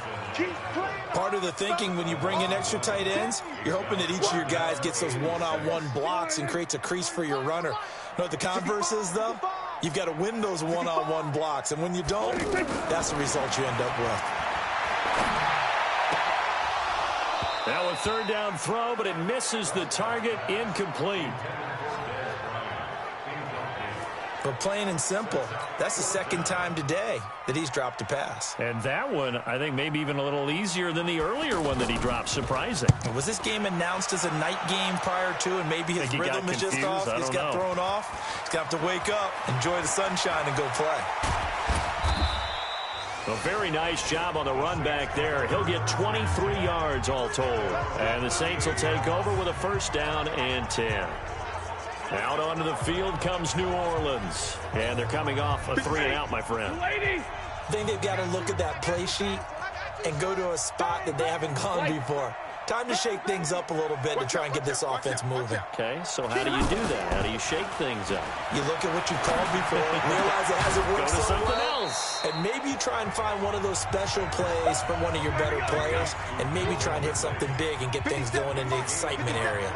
Part of the thinking when you bring in extra tight ends, you're hoping that each of your guys gets those one-on-one blocks and creates a crease for your runner. You know what the converse is, though? You've got to win those one-on-one blocks, and when you don't, that's the result you end up with. Now a 3rd down throw, but it misses the target, incomplete. But plain and simple, that's the 2nd time today that he's dropped a pass. And that one, I think, maybe even a little easier than the earlier one that he dropped. Surprising. Was this game announced as a night game prior to, and maybe his rhythm is just off? He's got thrown off. He's going to have to wake up, enjoy the sunshine, and go play. A very nice job on the run back there. He'll get 23 yards all told. And the Saints will take over with a 1st down and 10. Out onto the field comes New Orleans. And they're coming off a 3-and-out, my friend. I think they've got to look at that play sheet and go to a spot that they haven't gone before. Time to shake things up a little bit to try and get this offense moving. Okay, so how do you do that? How do you shake things up? You look at what you called before, realize it hasn't worked so something well, else. and maybe you try and find one of those special plays from one of your better players, and maybe try and hit something big and get things going in the excitement area.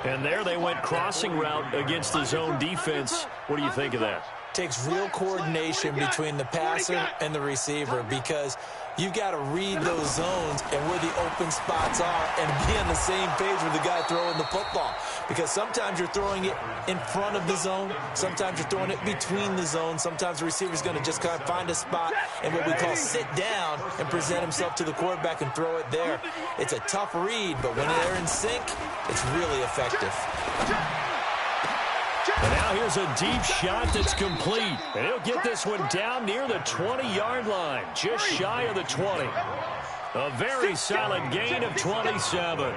And there they went crossing route against the zone defense. What do you think of that? Takes real coordination between the passer and the receiver, because you've got to read those zones and where the open spots are and be on the same page with the guy throwing the football. Because sometimes you're throwing it in front of the zone. Sometimes you're throwing it between the zones. Sometimes the receiver's going to just kind of find a spot and what we call sit down and present himself to the quarterback and throw it there. It's a tough read, but when they're in sync, it's really effective. And now here's a deep shot that's complete. And he'll get this one down near the 20-yard line, just shy of the 20. A very solid gain of 27.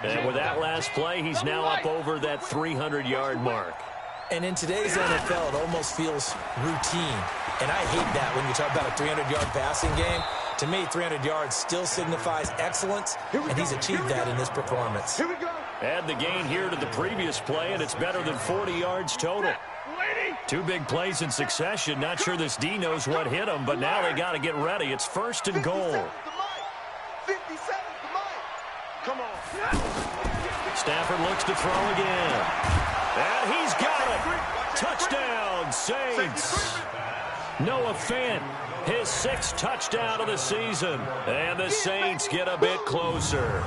And with that last play, he's now up over that 300-yard mark. And in today's NFL, it almost feels routine. And I hate that when you talk about a 300-yard passing game. To me, 300 yards still signifies excellence, and he's achieved that in this performance. Here we go. Add the gain here to the previous play, and it's better than 40 yards total. Two big plays in succession. Not sure this D knows what hit him, but now they got to get ready. It's first and goal. 57 to Mike. Come on. Stafford looks to throw again. And he's got it. Touchdown, Saints. Noah Fant, his 6th touchdown of the season. And the Saints get a bit closer.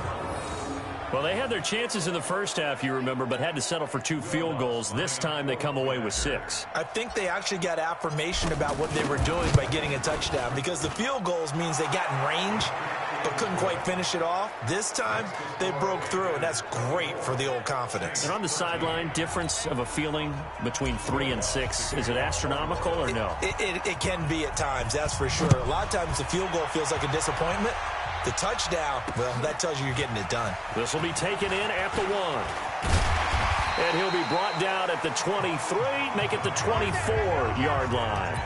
Well, they had their chances in the first half, you remember, but had to settle for 2 field goals. This time they come away with 6. I think they actually got affirmation about what they were doing by getting a touchdown, because the field goals means they got in range but couldn't quite finish it off. This time they broke through, and that's great for the old confidence. And on the sideline, difference of a feeling between 3 and 6, is it astronomical or no? It can be at times, that's for sure. A lot of times the field goal feels like a disappointment. The touchdown, well, that tells you you're getting it done. This will be taken in at the 1. And he'll be brought down at the 23, make it the 24-yard line.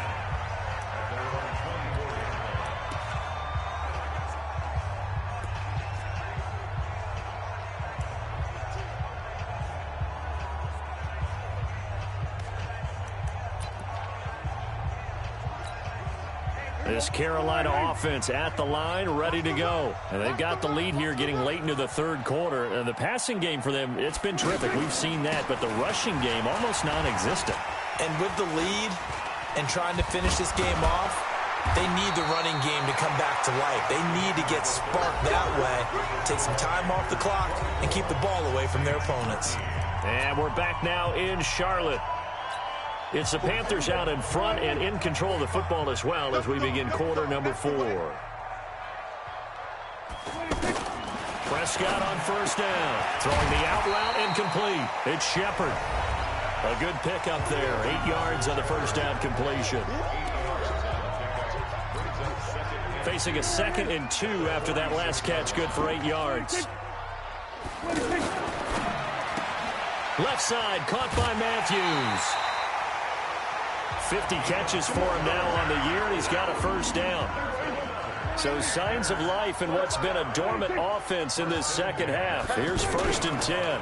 This Carolina offense at the line, ready to go. And they've got the lead here getting late into the 3rd quarter. And the passing game for them, it's been terrific. We've seen that. But the rushing game, almost non-existent. And with the lead and trying to finish this game off, they need the running game to come back to life. They need to get sparked that way, take some time off the clock, and keep the ball away from their opponents. And we're back now in Charlotte. It's the Panthers out in front and in control of the football as well as we begin quarter number 4. Prescott on first down. Throwing the out route incomplete. It's Shepard. A good pick up there. 8 yards on the first down completion. Facing a 2nd and 2 after that last catch. Good for 8 yards. Left side caught by Matthews. 50 catches for him now on the year, and he's got a first down. So signs of life in what's been a dormant offense in this second half. Here's 1st and 10.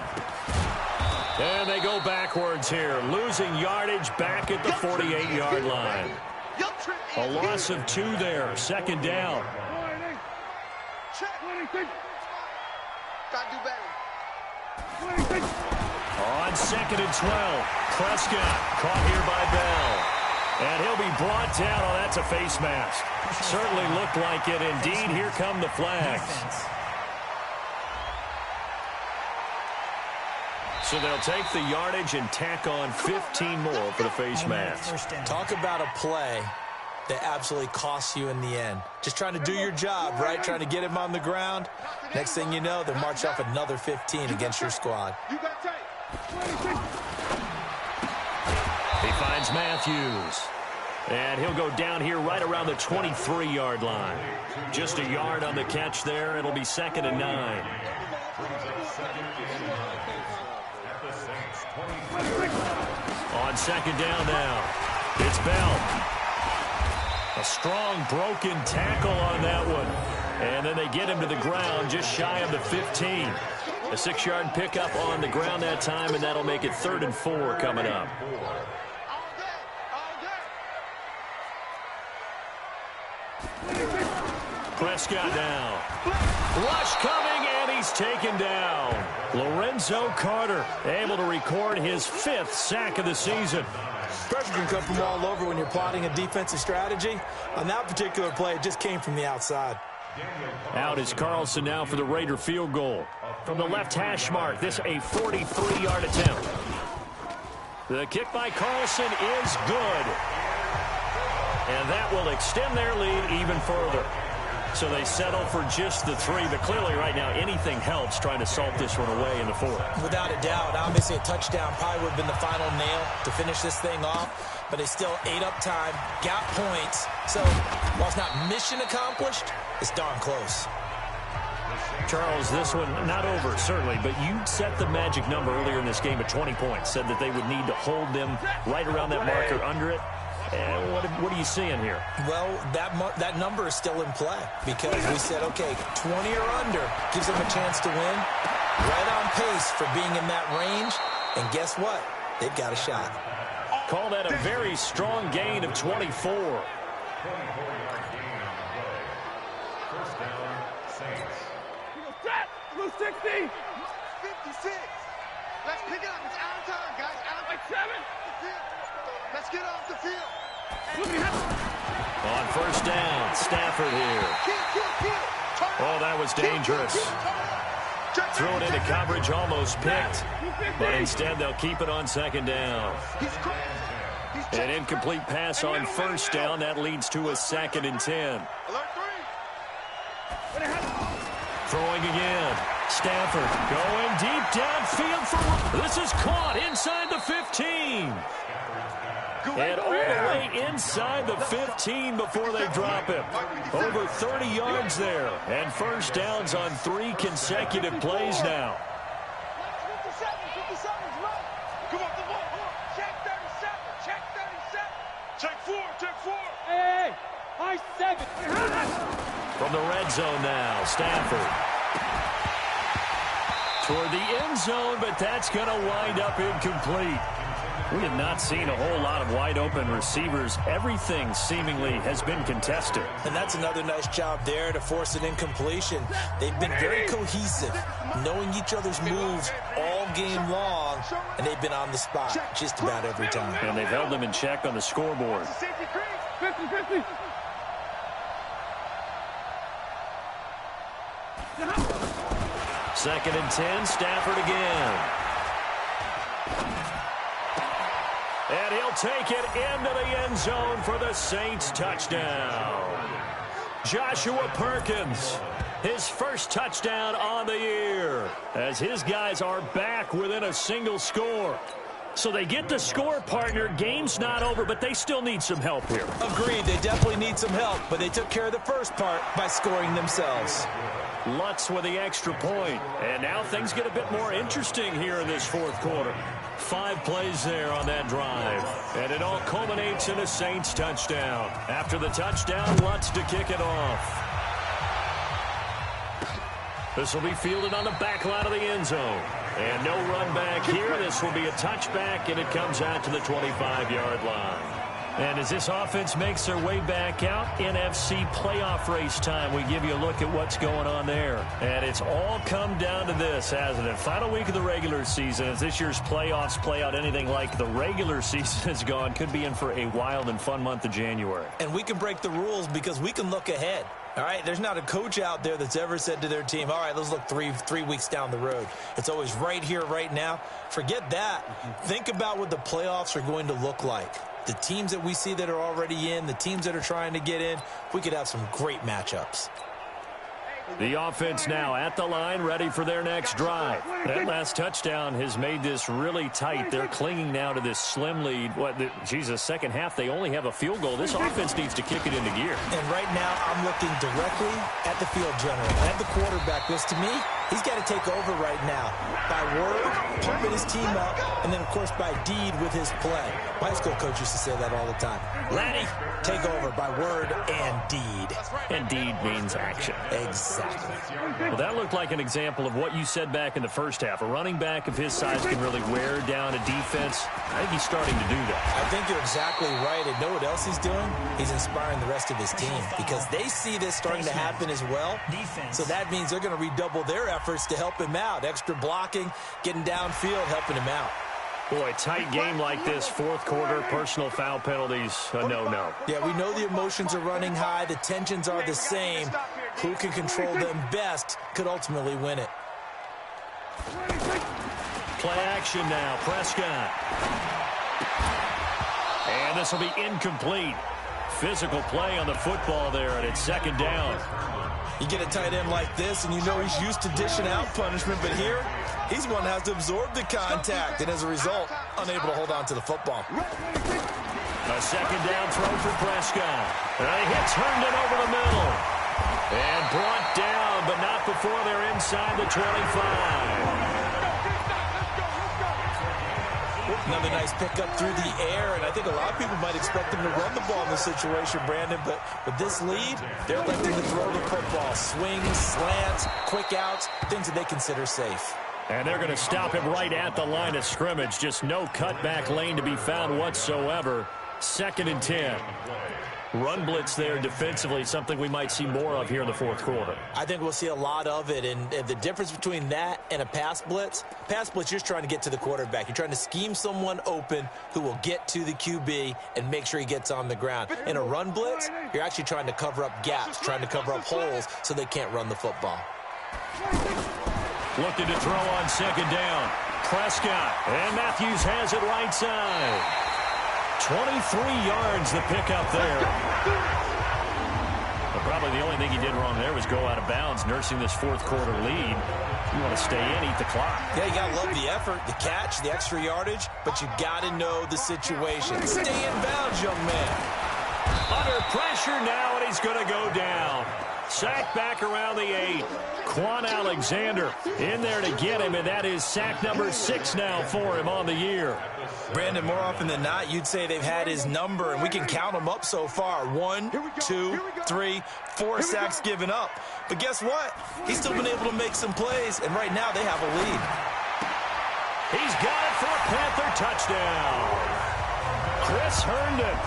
And they go backwards here, losing yardage back at the 48-yard line. A loss of 2 there, 2nd down. Gotta do better. On 2nd and 12, Prescott caught here by Bell. And he'll be brought down. Oh, that's a face mask. Certainly looked like it. Indeed, here come the flags. So they'll take the yardage and tack on 15 more for the face mask. Talk about a play that absolutely costs you in the end. Just trying to do your job, right? Trying to get him on the ground. Next thing you know, they'll march off another 15 against your squad. He finds Matthews. And he'll go down here right around the 23-yard line. Just a yard on the catch there. It'll be 2nd and 9. On 2nd down now, it's Bell. A strong broken tackle on that one. And then they get him to the ground just shy of the 15. A 6-yard pickup on the ground that time, and that'll make it 3rd and 4 coming up. Prescott now. Rush coming, and he he's taken down. Lorenzo Carter able to record his 5th sack of the season. Pressure can come from all over when you're plotting a defensive strategy. On that particular play, it just came from the outside. Out is Carlson now for the Raider field goal. From the left hash mark, this a 43-yard attempt. The kick by Carlson is good. And that will extend their lead even further. So they settle for just the 3, but clearly right now anything helps trying to salt this one away in the 4th. Without a doubt, obviously a touchdown probably would have been the final nail to finish this thing off, but they still ate up time, got points. So while it's not mission accomplished, it's darn close. Charles, this one not over, certainly, but you set the magic number earlier in this game at 20 points, said that they would need to hold them right around that marker under it. And what are you seeing here? Well, that number is still in play because we said, okay, 20 or under gives them a chance to win. Right on pace for being in that range. And guess what? They've got a shot. Call that a very strong gain of 24. First down, Saints. 60. 56. Let's pick it up. It's out of time, guys. Out of 7. Let's get off the field. On first down, Stafford here. Oh, that was dangerous. Thrown into coverage, almost picked. But instead, they'll keep it on second down. An incomplete pass on first down. That leads to a 2nd and 10. Throwing again. Stafford going deep downfield. This is caught inside the 15. And all the way inside the 15 before they drop him. Over 30 yards there. And first downs on 3 consecutive plays now. 57's right. Come on, come on. Check 37. Check 37. Check 4. Check 4. Hey, high 7. From the red zone now, Stafford. Toward the end zone, but that's going to wind up incomplete. We have not seen a whole lot of wide-open receivers. Everything seemingly has been contested. And that's another nice job there to force an incompletion. They've been very cohesive, knowing each other's moves all game long, and they've been on the spot just about every time. And they've held them in check on the scoreboard. 50. 2nd and 10, Stafford again. And he'll take it into the end zone for the Saints touchdown. Joshua Perkins, his first touchdown on the year, as his guys are back within a single score. So they get the score, partner. Game's not over, but they still need some help here. Agreed, they definitely need some help, but they took care of the first part by scoring themselves. Lutz with the extra point. And now things get a bit more interesting here in this 4th quarter. 5 plays there on that drive. And it all culminates in a Saints touchdown. After the touchdown, Lutz to kick it off. This will be fielded on the back line of the end zone. And no run back here. This will be a touchback, and it comes out to the 25-yard line. And as this offense makes their way back out, NFC playoff race time, we give you a look at what's going on there. And it's all come down to this, hasn't it? Final week of the regular season. As this year's playoffs play out anything like the regular season has gone, could be in for a wild and fun month of January. And we can break the rules because we can look ahead. All right, there's not a coach out there that's ever said to their team, all right, let's look three weeks down the road. It's always right here, right now. Forget that. Think about what the playoffs are going to look like. The teams that we see that are already in, the teams that are trying to get in, we could have some great matchups. The offense now at the line, ready for their next drive. That last touchdown has made this really tight. They're clinging now to this slim lead. Second half, they only have a field goal. This offense needs to kick it into gear. And right now, I'm looking directly at the field general, at the quarterback, because to me, he's got to take over right now. By word, pumping his team up, and then, of course, by deed with his play. My high school coach used to say that all the time. Laddie, take over by word and deed. And deed means action. Exactly. Well, that looked like an example of what you said back in the first first half. A running back of his size can really wear down a defense. I think he's starting to do that. I think you're exactly right. And know what else he's doing? He's inspiring the rest of his team because they see this starting to happen as well. So that means they're going to redouble their efforts to help him out. Extra blocking, getting downfield, helping him out. Boy, tight game like this, fourth quarter, personal foul penalties, a no-no. Yeah, we know the emotions are running high. The tensions are the same. Who can control them best could ultimately win it. Play action now, Prescott. And this will be incomplete. Physical play on the football there, and it's second down. You get a tight end like this, and you know he's used to dishing out punishment, but here, he's one that has to absorb the contact, and as a result, unable to hold on to the football. A second down throw for Prescott. And he hits Herndon over the middle. And brought down, but not before they're inside the 25. Another nice pickup through the air, and I think a lot of people might expect them to run the ball in this situation, Brandon, but with this lead, they're electing to throw the football. Swings, slants, quick outs, things that they consider safe. And they're going to stop him right at the line of scrimmage. Just no cutback lane to be found whatsoever. 2nd and 10. Run blitz there defensively, something we might see more of here in the fourth quarter. I think we'll see a lot of it, and the difference between that and a pass blitz, you're just trying to get to the quarterback. You're trying to scheme someone open who will get to the QB and make sure he gets on the ground. In a run blitz, you're actually trying to cover up gaps, trying to cover up holes so they can't run the football. Looking to throw on second down. Prescott, and Matthews has it right side. 23 yards the pickup there. But probably the only thing he did wrong there was go out of bounds, nursing this fourth quarter lead. You want to stay in, eat the clock. Yeah, you got to love the effort, the catch, the extra yardage, but you got to know the situation. Stay in bounds, young man. Under pressure now, and he's going to go down. Sack back around the 8. Quan Alexander in there to get him, and that is sack number 6 now for him on the year. Brandon, more often than not, you'd say they've had his number, and we can count them up so far. 1, 2, 3, 4 sacks given up. But guess what? He's still been able to make some plays, and right now they have a lead. He's got it for a Panther touchdown. Chris Herndon,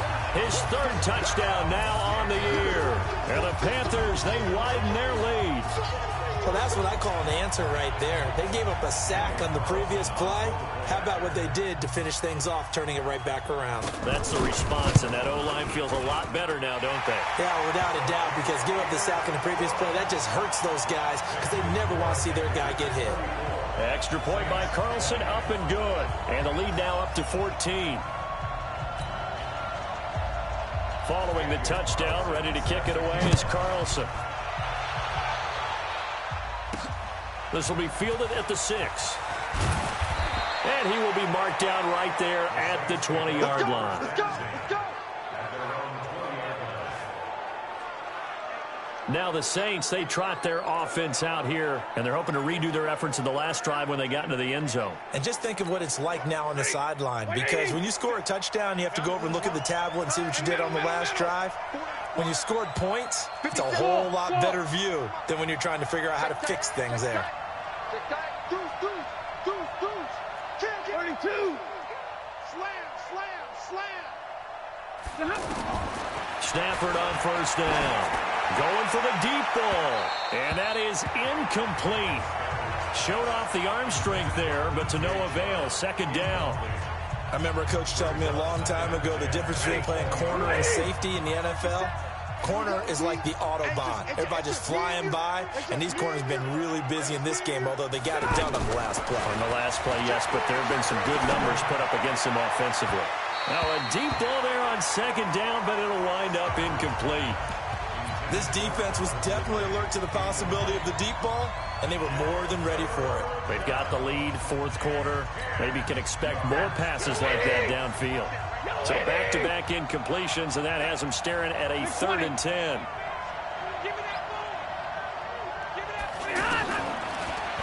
his 3rd touchdown now on the year. And the Panthers, they widen their lead. Well, that's what I call an answer right there. They gave up a sack on the previous play. How about what they did to finish things off, turning it right back around? That's the response, and that O-line feels a lot better now, don't they? Yeah, without a doubt, because give up the sack in the previous play, that just hurts those guys because they never want to see their guy get hit. Extra point by Carlson, up and good. And the lead now up to 14. Following the touchdown, ready to kick it away is Carlson. This will be fielded at the 6. And he will be marked down right there at the 20-yard line. Let's go, let's go. Now the Saints, they trot their offense out here, and they're hoping to redo their efforts in the last drive when they got into the end zone. And just think of what it's like now on the sideline, because when you score a touchdown, you have to go over and look at the tablet and see what you did on the last drive. When you scored points, it's a whole lot better view than when you're trying to figure out how to fix things there. 32. Slam. Stafford on first down. Going for the deep ball. And that is incomplete. Showed off the arm strength there, but to no avail. Second down. I remember a coach telling me a long time ago the difference between playing corner and safety in the NFL. Corner is like the Autobahn. Everybody just flying by, and these corners have been really busy in this game, although they got it done on the last play. On the last play, yes, but there have been some good numbers put up against them offensively. Now a deep ball there on second down, but it'll wind up incomplete. This defense was definitely alert to the possibility of the deep ball, and they were more than ready for it. They've got the lead, fourth quarter. Maybe can expect more passes like that downfield. So back-to-back incompletions, and that has them staring at a 3rd and 10.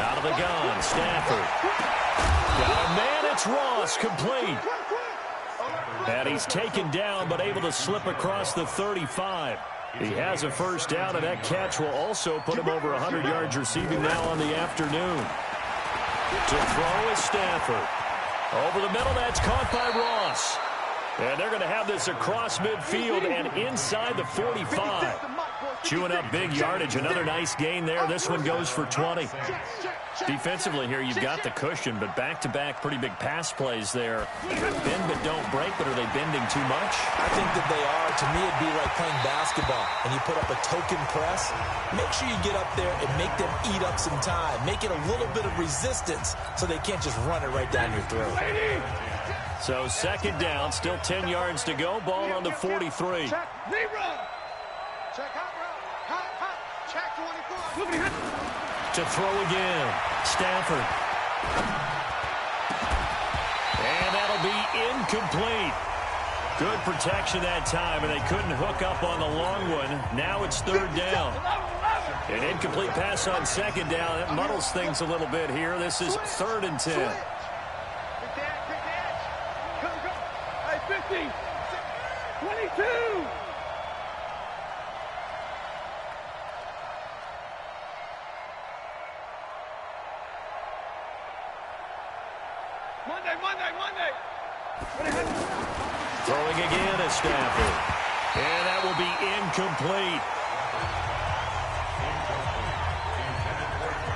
Out of the gun, Stafford. Got a man, it's Ross, complete. And he's taken down, but able to slip across the 35. He has a first down, and that catch will also put him over 100 yards receiving now on the afternoon. To throw is Stafford. Over the middle, that's caught by Ross. And they're going to have this across midfield and inside the 45. Chewing up big yardage. Another nice gain there. This one goes for 20. Defensively here, you've got the cushion, but back-to-back pretty big pass plays there. Bend but don't break, but are they bending too much? I think that they are. To me, it'd be like playing basketball, and you put up a token press. Make sure you get up there and make them eat up some time. Make it a little bit of resistance so they can't just run it right down your throat. So second down, still 10 yards to go. Ball on the 43. Check, rerun. Check, hot route. Hot. Check 24. To throw again, Stafford. And that'll be incomplete. Good protection that time, and they couldn't hook up on the long one. Now it's third down. An incomplete pass on second down. That muddles things a little bit here. This is 3rd and 10. Hey, 50. 22. Monday. Throwing again is Stafford. And that will be incomplete.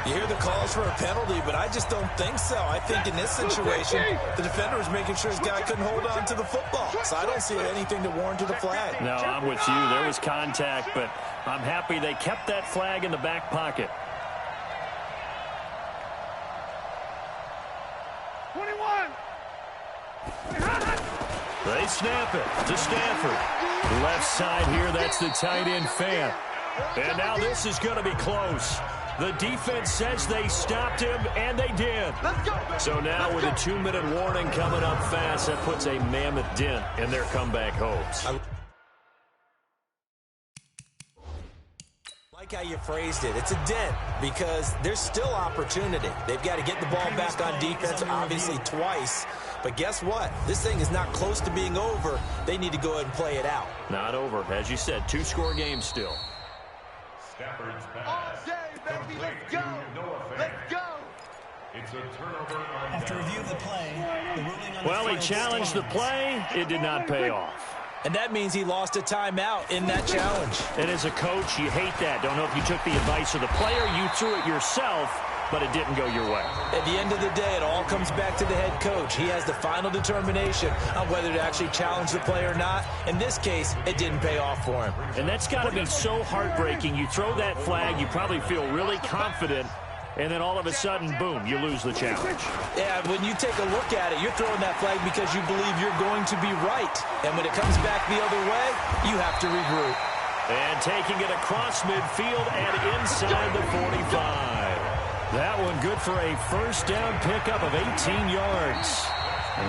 You hear the calls for a penalty, but I just don't think so. I think in this situation, the defender was making sure his guy couldn't hold on to the football. So I don't see anything to warrant a flag. No, I'm with you. There was contact, but I'm happy they kept that flag in the back pocket. 21. They snap it to Stafford. Left side here, that's the tight end fan. And now this is going to be close. The defense says they stopped him, and they did. So now with a 2-minute warning coming up fast, that puts a mammoth dent in their comeback hopes. I like how you phrased it. It's a dent because there's still opportunity. They've got to get the ball back on defense, obviously twice. But guess what? This thing is not close to being over. They need to go ahead and play it out. Not over. As you said, 2-score game still. All day, baby. Let's go. Let's go. It's a turnover. After review of the play, the ruling on Well, he challenged the play. It did not pay off. And that means he lost a timeout in that challenge. And as a coach, you hate that. Don't know if you took the advice of the player. You threw it yourself, but it didn't go your way. At the end of the day, it all comes back to the head coach. He has the final determination on whether to actually challenge the play or not. In this case, it didn't pay off for him. And that's got to be so heartbreaking. You throw that flag, you probably feel really confident, and then all of a sudden, boom, you lose the challenge. Yeah, when you take a look at it, you're throwing that flag because you believe you're going to be right. And when it comes back the other way, you have to regroup. And taking it across midfield and inside the 45. That one good for a first down pickup of 18 yards.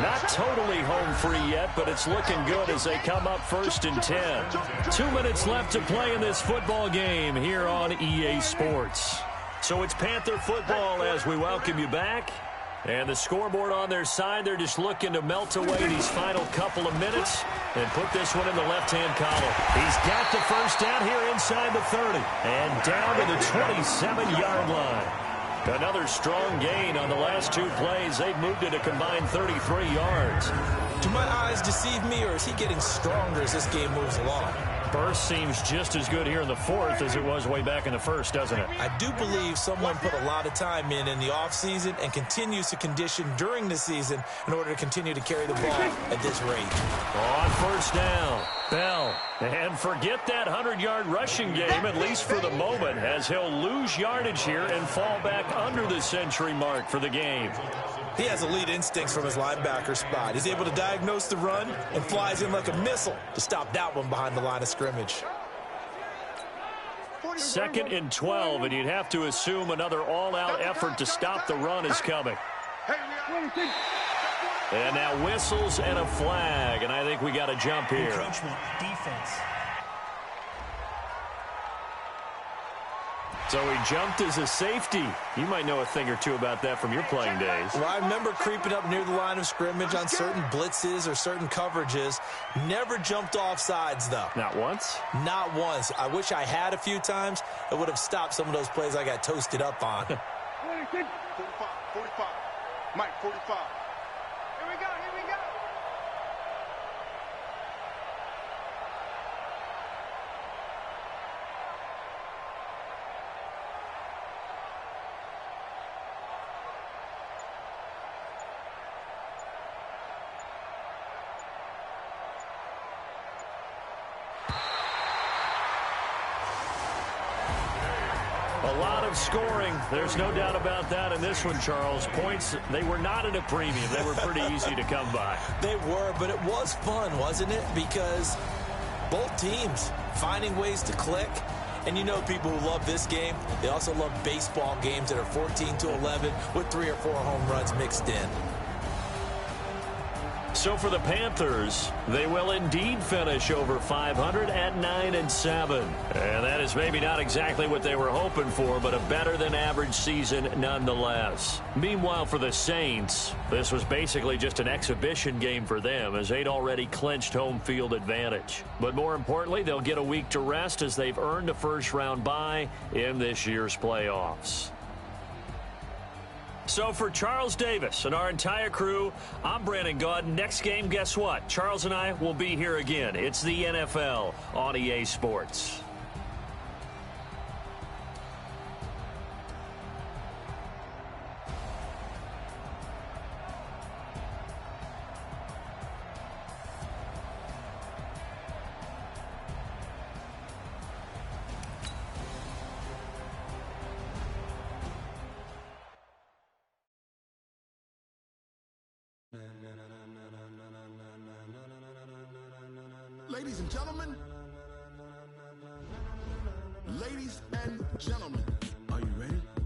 Not totally home free yet, but it's looking good as they come up 1st and 10. 2 minutes left to play in this football game here on EA Sports. So it's Panther football as we welcome you back. And the scoreboard on their side, they're just looking to melt away these final couple of minutes and put this one in the left-hand column. He's got the first down here inside the 30 and down to the 27-yard line. Another strong gain on the last 2 plays. They've moved it a combined 33 yards. Do my eyes deceive me, or is he getting stronger as this game moves along? Burst seems just as good here in the 4th as it was way back in the 1st, doesn't it? I do believe someone put a lot of time in the offseason and continues to condition during the season in order to continue to carry the ball at this rate. On first down, Bell. And forget that 100-yard rushing game, at least for the moment, as he'll lose yardage here and fall back under the century mark for the game. He has elite instincts from his linebacker spot. He's able to diagnose the run and flies in like a missile to stop that one behind the line of scrimmage. 2nd and 12, and you'd have to assume another all-out effort to stop the run is coming. And now whistles and a flag, and I think we got a jump here. Encroachment, defense. So he jumped as a safety. You might know a thing or two about that from your playing days. Well, I remember creeping up near the line of scrimmage on certain blitzes or certain coverages. Never jumped off sides, though. Not once? Not once. I wish I had a few times. It would have stopped some of those plays I got toasted up on. Attention. 45, 45. Mike, 45. Here we go, here we go. A lot of scoring. There's no doubt about that in this one, Charles. Points, they were not at a premium. They were pretty easy to come by. They were, but it was fun, wasn't it? Because both teams finding ways to click. And you know people who love this game, they also love baseball games that are 14-11 with 3 or 4 home runs mixed in. So for the Panthers, they will indeed finish over 500 at 9-7. And that is maybe not exactly what they were hoping for, but a better than average season nonetheless. Meanwhile, for the Saints, this was basically just an exhibition game for them as they'd already clinched home field advantage. But more importantly, they'll get a week to rest as they've earned a first-round bye in this year's playoffs. So for Charles Davis and our entire crew, I'm Brandon Gaud. Next game, guess what? Charles and I will be here again. It's the NFL on EA Sports. Ladies and gentlemen, are you ready?